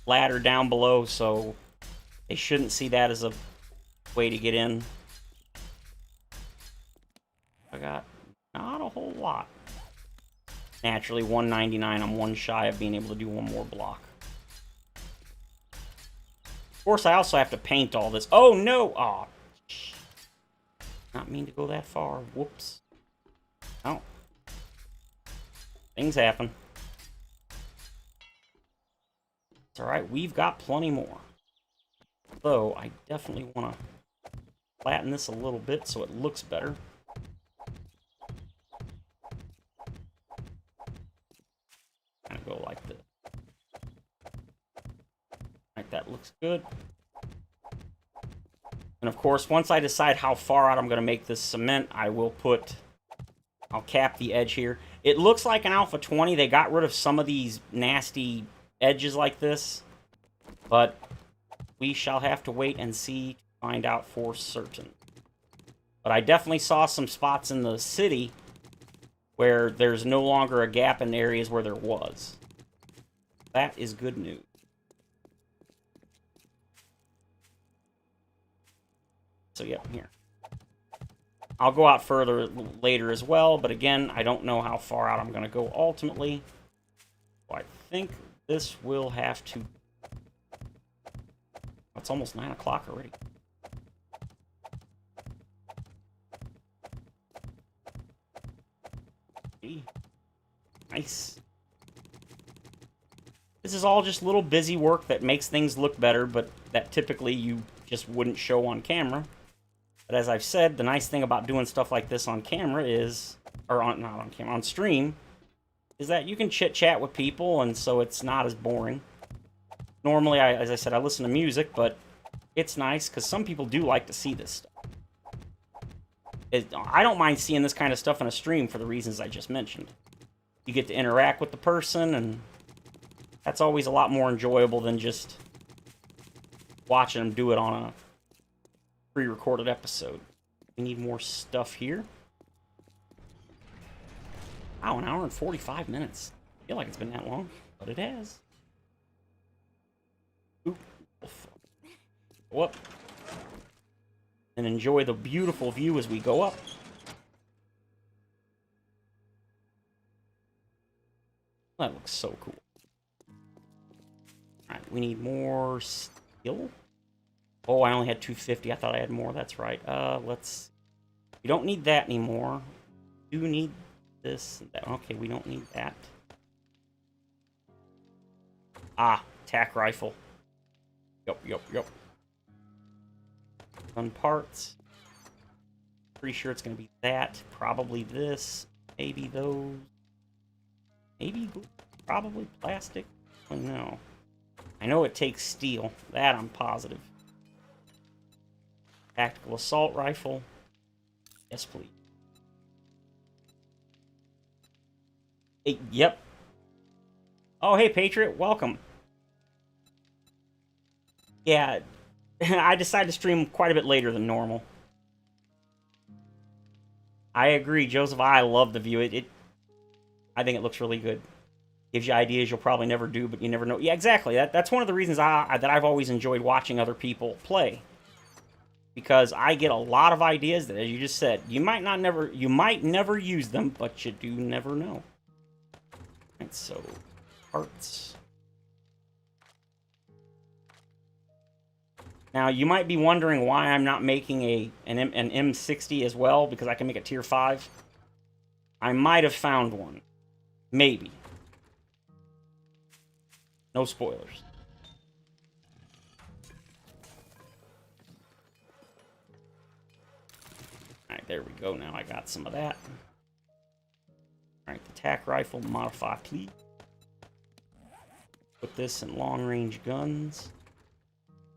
ladder down below, so they shouldn't see that as a way to get in. I got not a whole lot. Naturally, 199. I'm one shy of being able to do one more block. Of course, I also have to paint all this. Oh, no! Aw. Not mean to go that far. Whoops. Oh. Things happen. It's alright. We've got plenty more. Though, I definitely want to flatten this a little bit so it looks better. Kind of go like this. Like that looks good. And of course, once I decide how far out I'm going to make this cement, I'll cap the edge here. It looks like an Alpha 20. They got rid of some of these nasty edges like this. But we shall have to wait and see to find out for certain. But I definitely saw some spots in the city where there's no longer a gap in areas where there was. That is good news. So, yep, here. I'll go out further later as well, but again, I don't know how far out I'm going to go ultimately. So I think this will have to... It's almost 9 o'clock already. Nice. This is all just little busy work that makes things look better, but that typically you just wouldn't show on camera. But as I've said, the nice thing about doing stuff like this on camera is, or not on camera, on stream, is that you can chit-chat with people, and so it's not as boring. Normally, as I said, I listen to music, but it's nice, because some people do like to see this stuff. I don't mind seeing this kind of stuff in a stream for the reasons I just mentioned. You get to interact with the person, and that's always a lot more enjoyable than just watching them do it on a pre-recorded episode. We need more stuff here. Wow, 1 hour and 45 minutes. I feel like it's been that long, but it has. Oop. Go up. And enjoy the beautiful view as we go up. That looks so cool. Alright, we need more steel. Oh, I only had 250. I thought I had more. That's right. Let's... We don't need that anymore. We do need this. That. Okay, we don't need that. Ah, tack rifle. Yup. Gun parts. Pretty sure it's going to be that. Probably this. Maybe those. Maybe probably plastic. Oh, no. I know it takes steel. That I'm positive. Tactical assault rifle. Yes, please. Hey, yep. Oh, hey, Patriot. Welcome. Yeah, I decided to stream quite a bit later than normal. I agree, Joseph. I love the view. I think it looks really good. Gives you ideas you'll probably never do, but you never know. Yeah, exactly. That's one of the reasons that I've always enjoyed watching other people play. Because I get a lot of ideas that, as you just said, you might never use them, but you do never know. And so, parts. Now, you might be wondering why I'm not making an M60 as well, because I can make a tier 5. I might have found one. Maybe. No spoilers. Alright, there we go. Now I got some of that. Alright, the tack rifle, modify, please. Put this in long-range guns.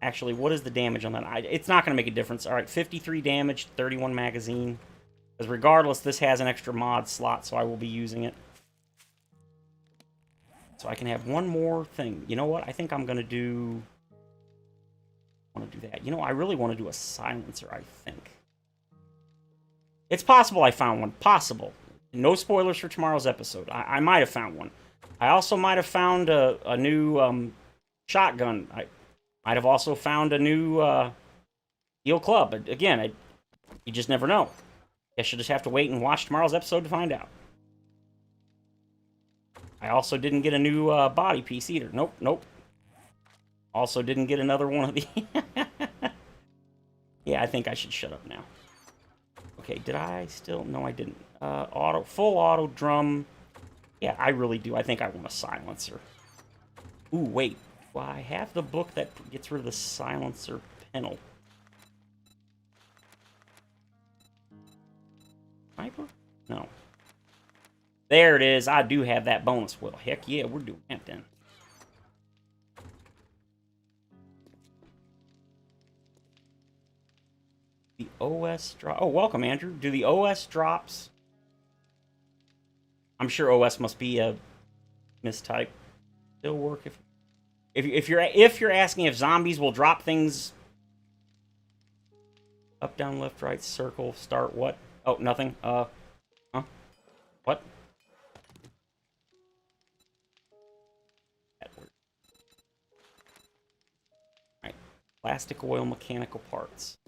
Actually, what is the damage on that? It's not going to make a difference. Alright, 53 damage, 31 magazine. Because regardless, this has an extra mod slot, so I will be using it. So I can have one more thing. You know what? I think I'm going to do... I want to do that. You know, I really want to do a silencer, I think. It's possible I found one. Possible. No spoilers for tomorrow's episode. I might have found one. I also might have found a new shotgun. I might have also found a new steel club. But again, you just never know. Guess you'll just have to wait and watch tomorrow's episode to find out. I also didn't get a new body piece either. Nope, nope. Also didn't get another one of the... Yeah, I think I should shut up now. Okay, did I still... No, I didn't. Full auto drum. Yeah, I really do. I think I want a silencer. Ooh, wait. Do I have the book that gets rid of the silencer panel? Sniper? No. There it is. I do have that bonus. Well, heck yeah, we're doing that then. The OS drop. Oh, welcome, Andrew. Do the OS drops? I'm sure OS must be a mistype. Still work if you're asking if zombies will drop things. Up, down, left, right, circle, start. What? Oh, nothing. Huh? What? Alright. Plastic, oil, mechanical parts.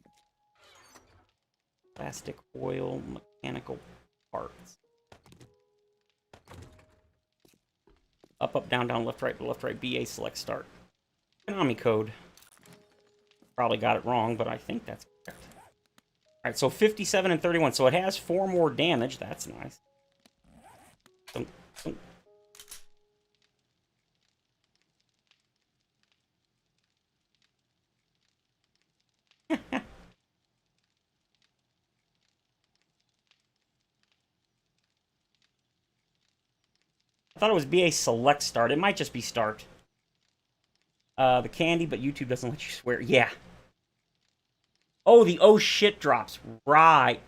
Plastic, oil, mechanical parts. Up, up, down, down, left, right, BA, select, start. Konami code. Probably got it wrong, but I think that's correct. Alright, so 57 and 31. So it has 4 more damage. That's nice. I thought it was BA select start. It might just be start. The candy, but YouTube doesn't let you swear. Yeah. Oh, the oh shit drops. Right.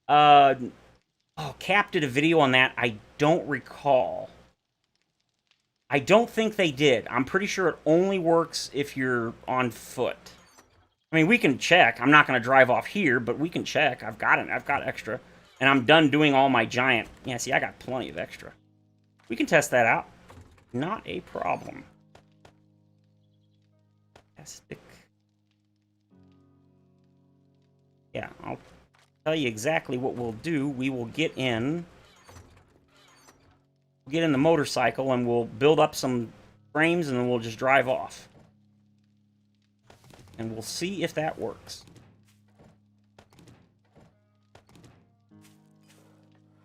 Cap did a video on that. I don't recall. I don't think they did. I'm pretty sure it only works if you're on foot. I mean, we can check. I'm not going to drive off here, but we can check. I've got it. I've got extra. And I'm done doing all my giant... Yeah, see, I got plenty of extra. We can test that out. Not a problem. Plastic. Yeah, I'll tell you exactly what we'll do. We will get in the motorcycle and we'll build up some frames and then we'll just drive off. And we'll see if that works.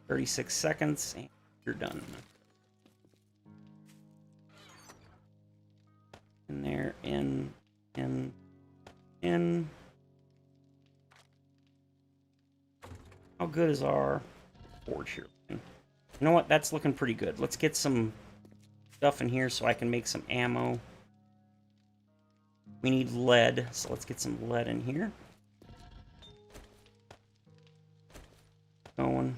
36 seconds and you're done. In there, in. How good is our forge here? You know what? That's looking pretty good. Let's get some stuff in here so I can make some ammo. We need lead, so let's get some lead in here. Going.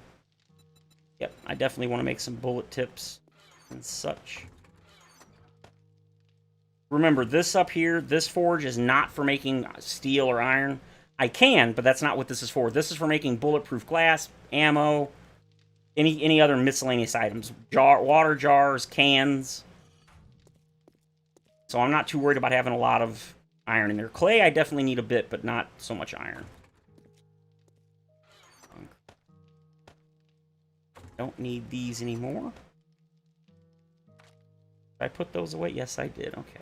Yep, I definitely want to make some bullet tips and such. Remember, this up here, this forge is not for making steel or iron. I can, but that's not what this is for. This is for making bulletproof glass, ammo, any other miscellaneous items. Water jars, cans. So I'm not too worried about having a lot of iron in there. Clay, I definitely need a bit, but not so much iron. Don't need these anymore. Did I put those away? Yes, I did. Okay.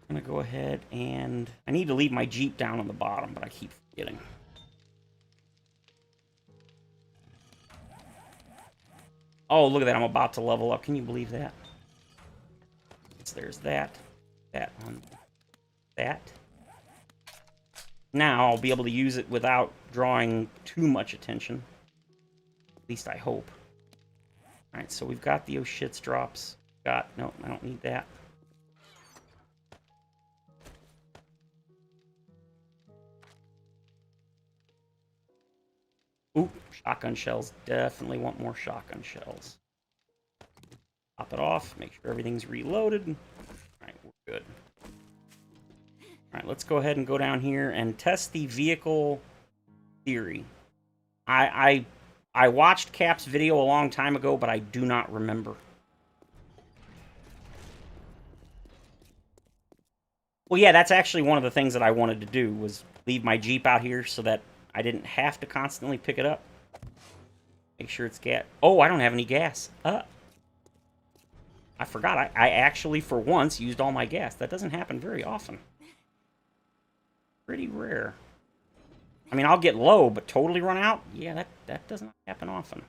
I'm going to go ahead and... I need to leave my Jeep down on the bottom, but I keep forgetting. Oh, look at that. I'm about to level up. Can you believe that? So there's that. That on that. Now I'll be able to use it without drawing too much attention. At least I hope. Alright, so we've got the oh shits drops. No, I don't need that. Ooh, shotgun shells. Definitely want more shotgun shells. Pop it off. Make sure everything's reloaded. Alright, we're good. Alright, let's go ahead and go down here and test the vehicle theory. I I watched Cap's video a long time ago, but I do not remember. Well, yeah, that's actually one of the things that I wanted to do was leave my Jeep out here so that I didn't have to constantly pick it up. Make sure it's gas. Oh, I don't have any gas. I forgot. I actually, for once, used all my gas. That doesn't happen very often. Pretty rare. I mean, I'll get low, but totally run out? Yeah, that doesn't happen often.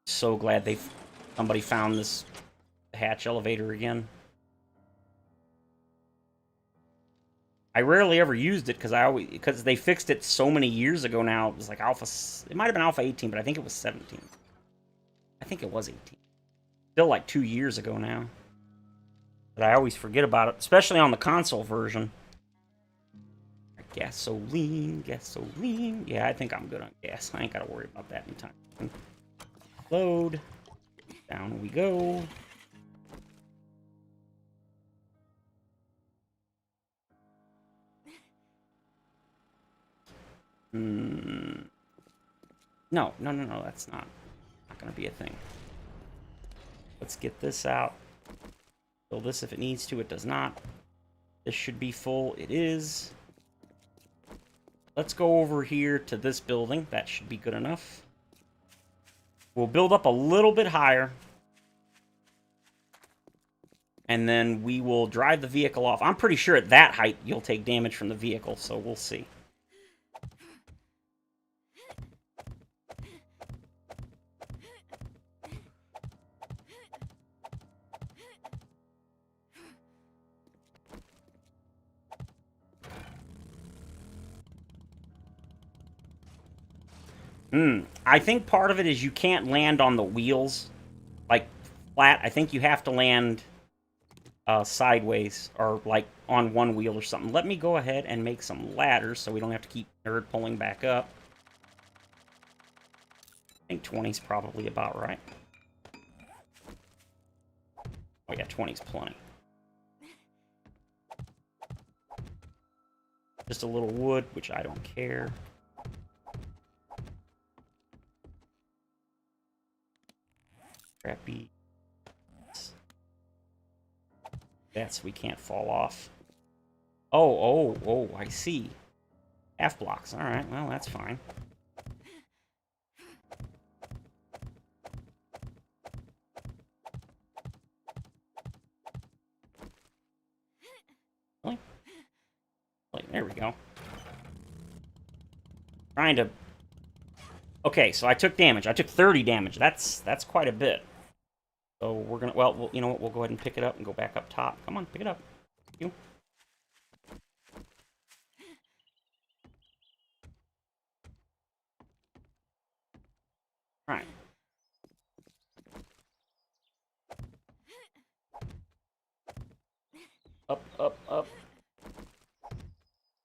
So glad somebody found this hatch elevator again. I rarely ever used it because they fixed it so many years ago now. It was like Alpha. It might have been Alpha 18, but I think it was 17. I think it was 18. Still like 2 years ago now. But I always forget about it, especially on the console version. Gasoline, gasoline. Yeah, I think I'm good on gas. I ain't got to worry about that anytime. Load. Down we go. No, that's not going to be a thing. Let's get this out. Fill this if it needs to. It does not. This should be full. It is. Let's go over here to this building. That should be good enough. We'll build up a little bit higher. And then we will drive the vehicle off. I'm pretty sure at that height you'll take damage from the vehicle, so we'll see. I think part of it is you can't land on the wheels, like, flat. I think you have to land sideways, or, like, on one wheel or something. Let me go ahead and make some ladders so we don't have to keep nerd pulling back up. I think 20's probably about right. Oh yeah, 20's plenty. Just a little wood, which I don't care. Crappy. That's, we can't fall off. Oh, I see. Half blocks. Alright, well, that's fine. Really? There we go. Trying to... Okay, so I took damage. I took 30 damage. That's quite a bit. So we're gonna... Well, you know what? We'll go ahead and pick it up and go back up top. Come on, pick it up. You. Alright. Up, up, up.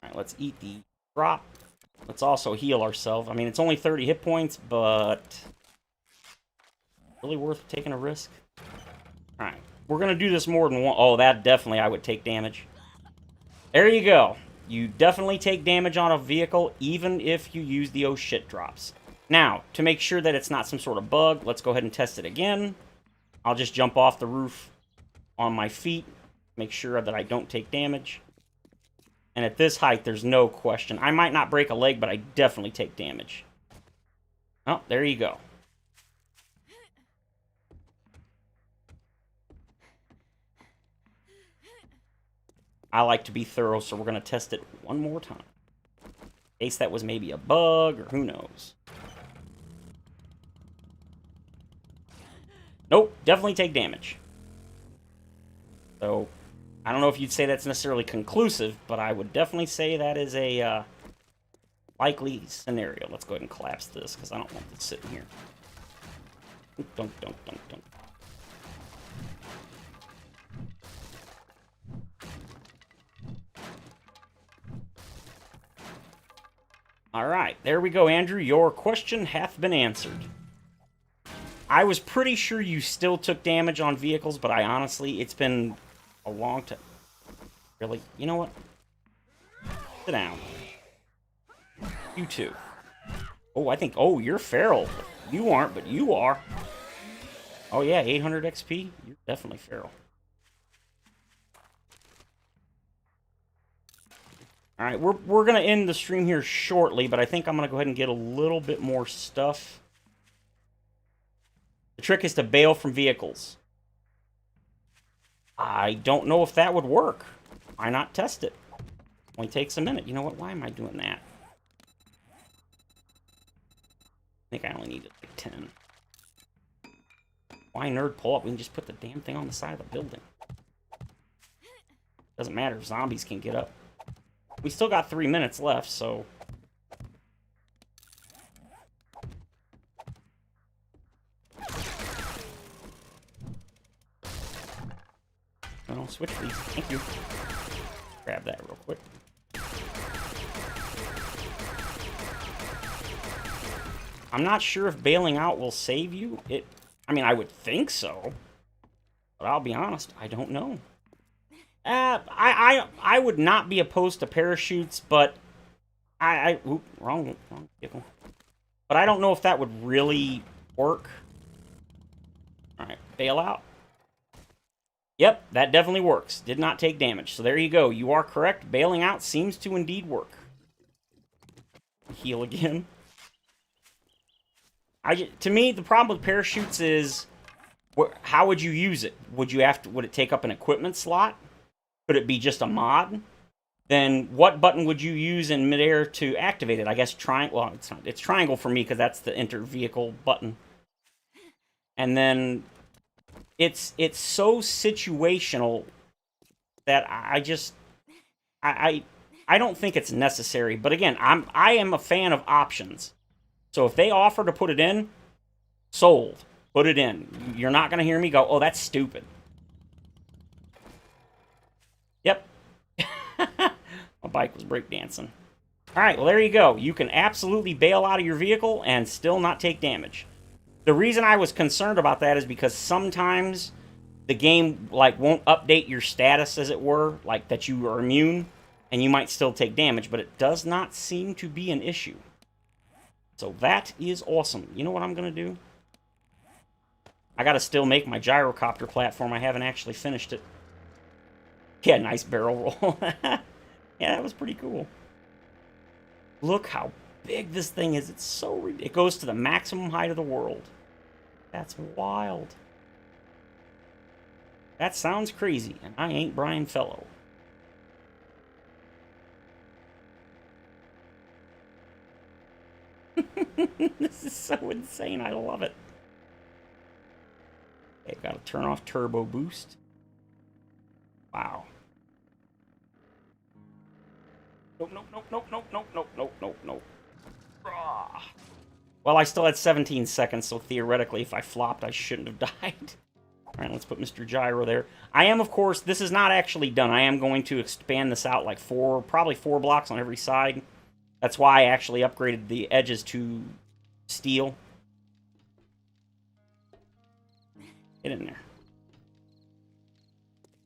Alright, let's eat the drop. Let's also heal ourselves. I mean, it's only 30 hit points, but... really worth taking a risk? Alright. We're gonna do this more than one... Oh, that definitely I would take damage. There you go. You definitely take damage on a vehicle, even if you use the oh shit drops. Now, to make sure that it's not some sort of bug, let's go ahead and test it again. I'll just jump off the roof on my feet. Make sure that I don't take damage. And at this height, there's no question. I might not break a leg, but I definitely take damage. Oh, there you go. I like to be thorough, so we're going to test it one more time. In case that was maybe a bug, or who knows. Nope, definitely take damage. So, I don't know if you'd say that's necessarily conclusive, but I would definitely say that is a likely scenario. Let's go ahead and collapse this, because I don't want this sitting here. Dunk. Alright, there we go, Andrew. Your question hath been answered. I was pretty sure you still took damage on vehicles, but I honestly, it's been a long time. Really? You know what? Sit down. You too. Oh, I think... Oh, you're feral. You aren't, but you are. Oh, yeah, 800 XP? You're definitely feral. Alright, we're going to end the stream here shortly, but I think I'm going to go ahead and get a little bit more stuff. The trick is to bail from vehicles. I don't know if that would work. Why not test it? Only takes a minute. You know what? Why am I doing that? I think I only needed like 10. Why nerd pull up? We can just put the damn thing on the side of the building. Doesn't matter if zombies can get up. We still got 3 minutes left, so... No, switch these. Thank you. Grab that real quick. I'm not sure if bailing out will save you. I mean, I would think so. But I'll be honest, I don't know. I would not be opposed to parachutes, but oop, wrong vehicle. But I don't know if that would really work. Alright, bail out. Yep, that definitely works. Did not take damage. So there you go. You are correct. Bailing out seems to indeed work. Heal again. To me, the problem with parachutes is, how would you use it? Would it take up an equipment slot? Could it be just a mod? Then what button would you use in midair to activate it? I guess triangle. Well, it's not. It's triangle for me because that's the enter vehicle button. And then it's so situational that I don't think it's necessary. But again, I am a fan of options. So if they offer to put it in, sold. Put it in. You're not going to hear me go, oh, that's stupid. Yep. My bike was breakdancing. Alright, well, there you go. You can absolutely bail out of your vehicle and still not take damage. The reason I was concerned about that is because sometimes the game, like, won't update your status, as it were, like, that you are immune, and you might still take damage, but it does not seem to be an issue. So that is awesome. You know what I'm going to do? I got to still make my gyrocopter platform. I haven't actually finished it. Yeah, nice barrel roll. Yeah, that was pretty cool. Look how big this thing is. It's so... It goes to the maximum height of the world. That's wild. That sounds crazy, and I ain't Brian Fellow. This is so insane. I love it. Okay, gotta turn off turbo boost. Wow. Nope, nope, nope, nope, nope, nope, nope, nope, nope, nope. Well, I still had 17 seconds, so theoretically, if I flopped, I shouldn't have died. Alright, let's put Mr. Gyro there. I am, of course, this is not actually done. I am going to expand this out like probably 4 blocks on every side. That's why I actually upgraded the edges to steel. Get in there.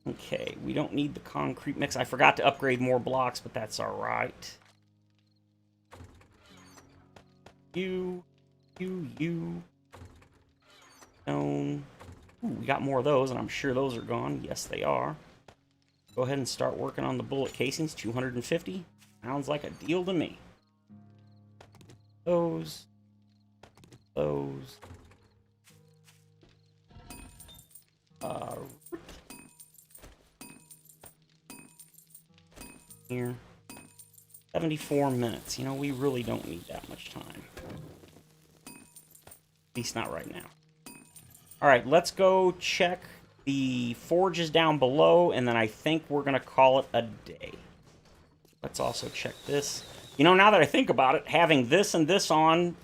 Okay, we don't need the concrete mix. I forgot to upgrade more blocks, but that's alright. You. Stone. Ooh, we got more of those, and I'm sure those are gone. Yes, they are. Go ahead and start working on the bullet casings. 250. Sounds like a deal to me. Those. Here. 74 minutes. You know, we really don't need that much time. At least not right now. Alright, let's go check the forges down below, and then I think we're going to call it a day. Let's also check this. You know, now that I think about it, having this and this on,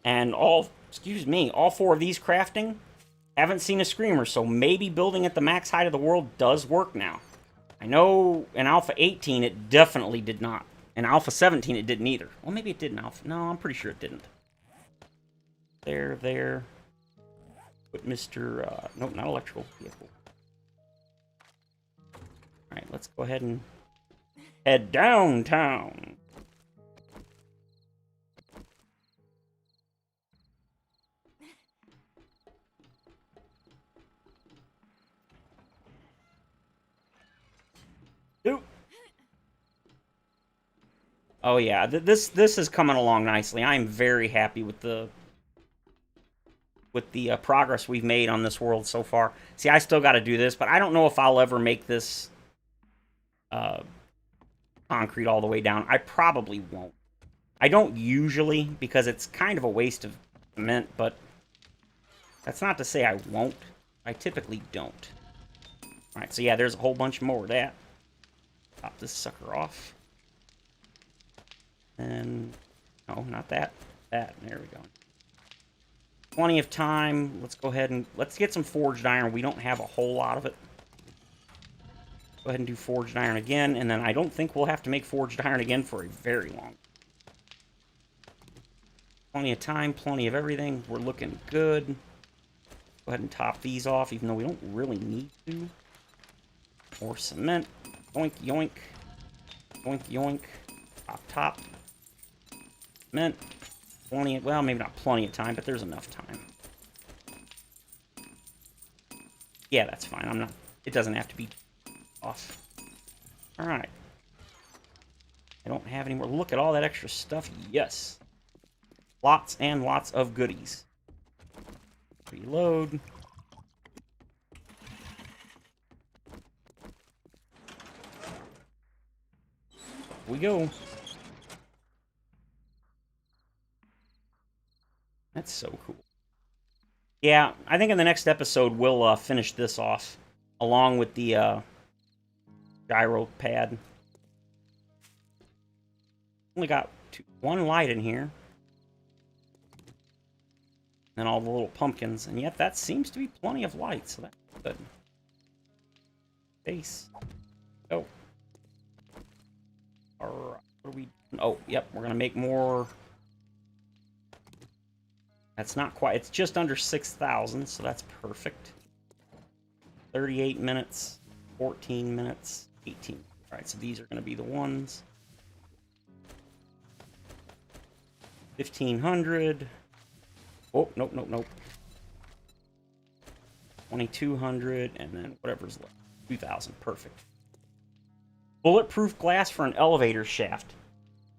and all 4 of these crafting, haven't seen a screamer, so maybe building at the max height of the world does work now. I know in Alpha 18 it definitely did not. In Alpha 17 it didn't either. Well, maybe it did in Alpha... No, I'm pretty sure it didn't. There. Put Mr... nope, not electrical vehicle. Alright, let's go ahead and head downtown. Oh yeah, this is coming along nicely. I am very happy with the progress we've made on this world so far. See, I still got to do this, but I don't know if I'll ever make this uh, concrete all the way down. I probably won't. I don't usually, because it's kind of a waste of cement, but that's not to say I won't. I typically don't. Alright, so yeah, there's a whole bunch more of that. Pop this sucker off. And, no, not that. That, there we go. Plenty of time. Let's go ahead and, let's get some forged iron. We don't have a whole lot of it. Go ahead and do forged iron again, and then I don't think we'll have to make forged iron again for a very long. Plenty of time, plenty of everything. We're looking good. Go ahead and top these off, even though we don't really need to. More cement. Yoink, yoink. Yoink, yoink. Top. Cement. Plenty of, well, maybe not plenty of time, but there's enough time. Yeah, that's fine. I'm not, it doesn't have to be off. Alright. I don't have any more. Look at all that extra stuff. Yes. Lots and lots of goodies. Reload. We go. That's so cool. Yeah, I think in the next episode we'll finish this off, along with the gyro pad. Only got one light in here. And all the little pumpkins, and yet that seems to be plenty of light, so that's good. Base. Go. Alright, what are we... Oh, yep, we're gonna make more... That's not quite... It's just under 6,000, so that's perfect. 38 minutes, 14 minutes, 18. Alright, so these are gonna be the ones. 1,500... Oh, nope, nope, nope. 2,200, and then whatever's left. 2,000, perfect. Bulletproof glass for an elevator shaft.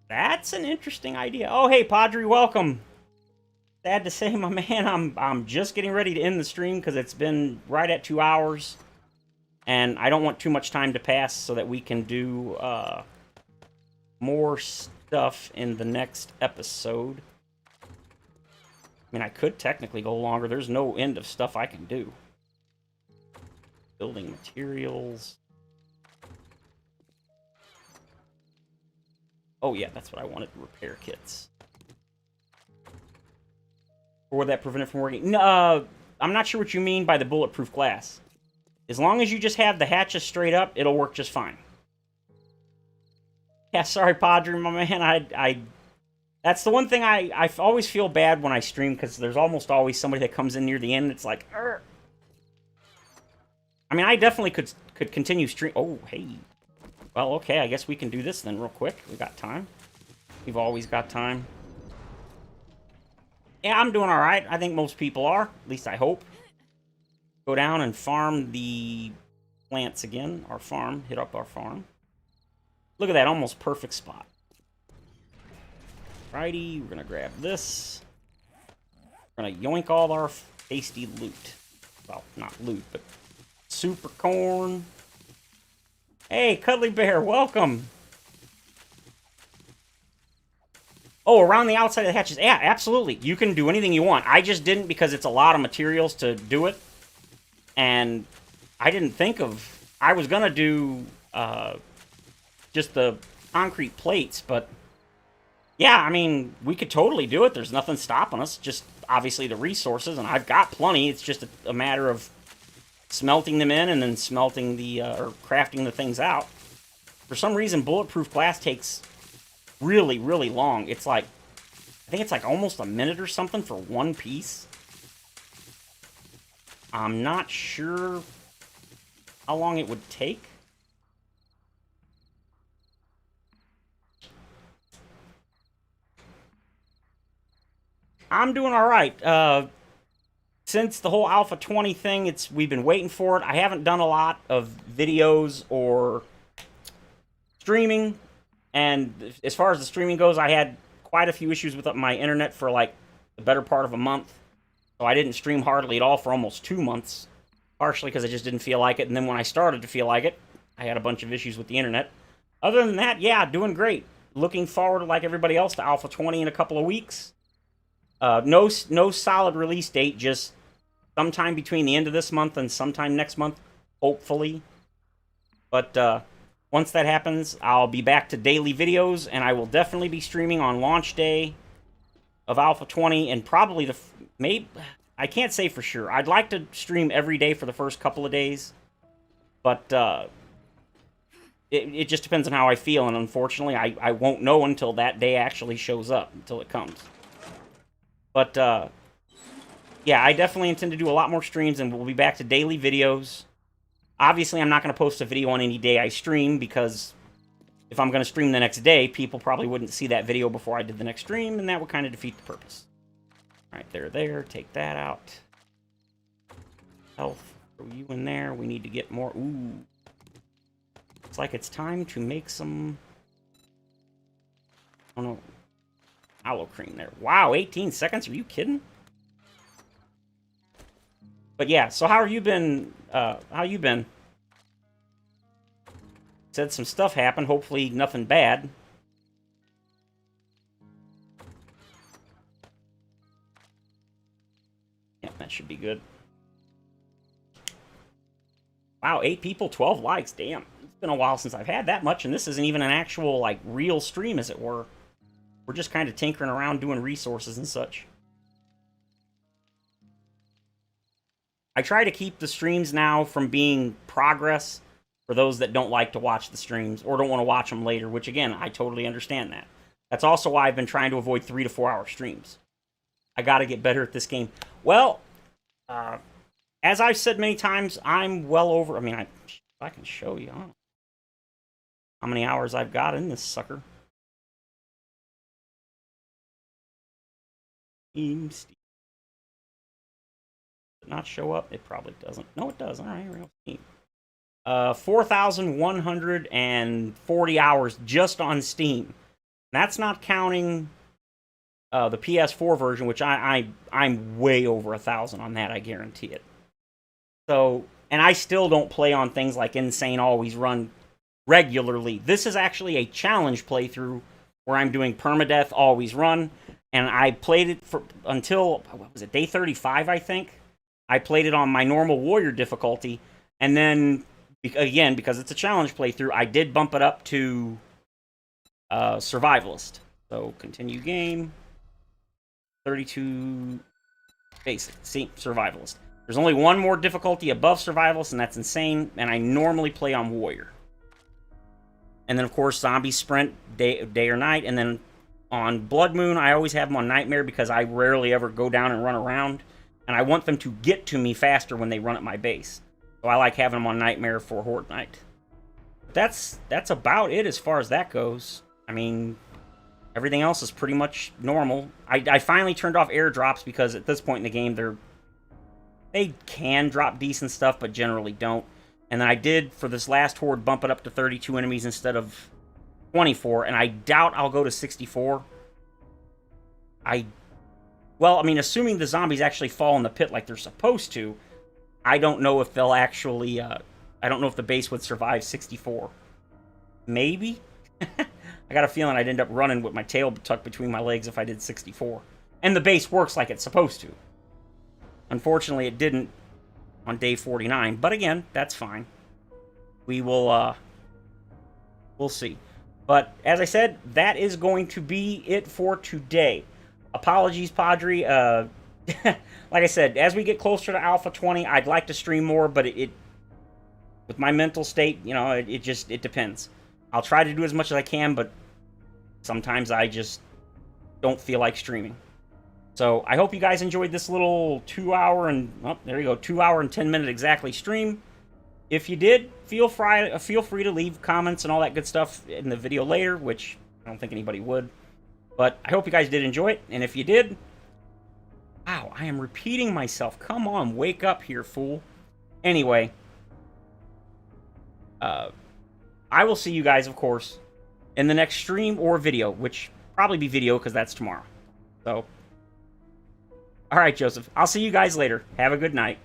That's an interesting idea. Oh, hey, Padre, welcome. Sad to say, my man, I'm just getting ready to end the stream because it's been right at 2 hours. And I don't want too much time to pass so that we can do more stuff in the next episode. I mean, I could technically go longer. There's no end of stuff I can do. Building materials. Oh, yeah, that's what I wanted. Repair kits. Or would that prevent it from working? No, I'm not sure what you mean by the bulletproof glass. As long as you just have the hatches straight up, it'll work just fine. Yeah, sorry, Padre, my man. That's the one thing I always feel bad when I stream, because there's almost always somebody that comes in near the end and it's like, Argh. I mean, I definitely could continue stream. Oh, hey. Well, okay, I guess we can do this then real quick. We got time. We've always got time. Yeah, I'm doing alright. I think most people are. At least I hope. Go down and farm the plants again. Our farm. Hit up our farm. Look at that, almost perfect spot. Righty, we're gonna grab this. We're gonna yoink all our tasty loot. Well, not loot, but super corn. Hey, Cuddly Bear, welcome. Oh, around the outside of the hatches. Yeah, absolutely. You can do anything you want. I just didn't because it's a lot of materials to do it. And I didn't think of... I was gonna do just the concrete plates, but... Yeah, I mean, we could totally do it. There's nothing stopping us. Just, obviously, the resources, and I've got plenty. It's just a matter of smelting them in and then smelting the, or crafting the things out. For some reason, bulletproof glass takes really, really long. It's like, I think it's like almost a minute or something for one piece. I'm not sure how long it would take. I'm doing all right. Since the whole Alpha 20 thing, we've been waiting for it. I haven't done a lot of videos or streaming And as far as the streaming goes, I had quite a few issues with my internet for like the better part of a month. So I didn't stream hardly at all for almost 2 months, partially because I just didn't feel like it. And then when I started to feel like it, I had a bunch of issues with the internet. Other than that, yeah, doing great. Looking forward, like everybody else, to Alpha 20 in a couple of weeks. No solid release date, just sometime between the end of this month and sometime next month, hopefully. But once that happens, I'll be back to daily videos, and I will definitely be streaming on launch day of Alpha 20, and probably maybe I can't say for sure. I'd like to stream every day for the first couple of days, but it just depends on how I feel, and unfortunately, I won't know until that day actually shows up, until it comes. But yeah, I definitely intend to do a lot more streams, and we'll be back to daily videos. Obviously, I'm not going to post a video on any day I stream, because if I'm going to stream the next day, people probably wouldn't see that video before I did the next stream, and that would kind of defeat the purpose. Alright, there. Take that out. Health. Throw you in there. We need to get more. Ooh. Looks like it's time to make some... Oh, no. Aloe cream there. Wow, 18 seconds? Are you kidding? But yeah, so how have you been? How you been? Said some stuff happened. Hopefully nothing bad. Yeah, that should be good. Wow, 8 people, 12 likes. Damn. It's been a while since I've had that much, and this isn't even an actual, like, real stream, as it were. We're just kind of tinkering around doing resources and such. I try to keep the streams now from being progress for those that don't like to watch the streams or don't want to watch them later, which, again, I totally understand that. That's also why I've been trying to avoid 3 to 4 hour streams. I got to get better at this game. Well, as I've said many times, I'm well over... I mean, I can show you how many hours I've got in this sucker. Steam. Does it not show up? It probably doesn't. No, it does. All right, here we go. Steam. 4,140 hours just on Steam. That's not counting the PS4 version, which I'm way over 1,000 on that. I guarantee it. So, and I still don't play on things like Insane Always Run regularly. This is actually a challenge playthrough where I'm doing permadeath always run, and I played it for until, what was it, day 35, I think. I played it on my normal warrior difficulty, and then again, because it's a challenge playthrough, I did bump it up to survivalist. So continue game, 32 basic. See, survivalist. There's only one more difficulty above survivalist, and that's insane. And I normally play on warrior. And then of course zombie sprint day or night, and then on Blood Moon I always have them on nightmare because I rarely ever go down and run around, and I want them to get to me faster when they run at my base. So I like having them on nightmare for Horde Night. That's about it as far as that goes. I mean, everything else is pretty much normal. I finally turned off airdrops because at this point in the game they can drop decent stuff, but generally don't. And then I did, for this last Horde, bump it up to 32 enemies instead of 24, and I doubt I'll go to 64. Well, I mean, assuming the zombies actually fall in the pit like they're supposed to, I don't know if they'll actually, I don't know if the base would survive 64. Maybe? I got a feeling I'd end up running with my tail tucked between my legs if I did 64. And the base works like it's supposed to. Unfortunately, it didn't on day 49, but again, that's fine. We'll see. But, as I said, that is going to be it for today. Apologies, Padre. Like I said, as we get closer to Alpha 20, I'd like to stream more, but with my mental state, you know, it depends. I'll try to do as much as I can, but sometimes I just don't feel like streaming. So, I hope you guys enjoyed this little 2 hour and, oh, there you go, 2 hour and 10 minute exactly stream. If you did, feel free to leave comments and all that good stuff in the video later, which I don't think anybody would. But I hope you guys did enjoy it, and if you did, wow, I am repeating myself. Come on, wake up here, fool. Anyway, I will see you guys, of course, in the next stream or video, which probably be video because that's tomorrow. So, all right, Joseph. I'll see you guys later. Have a good night.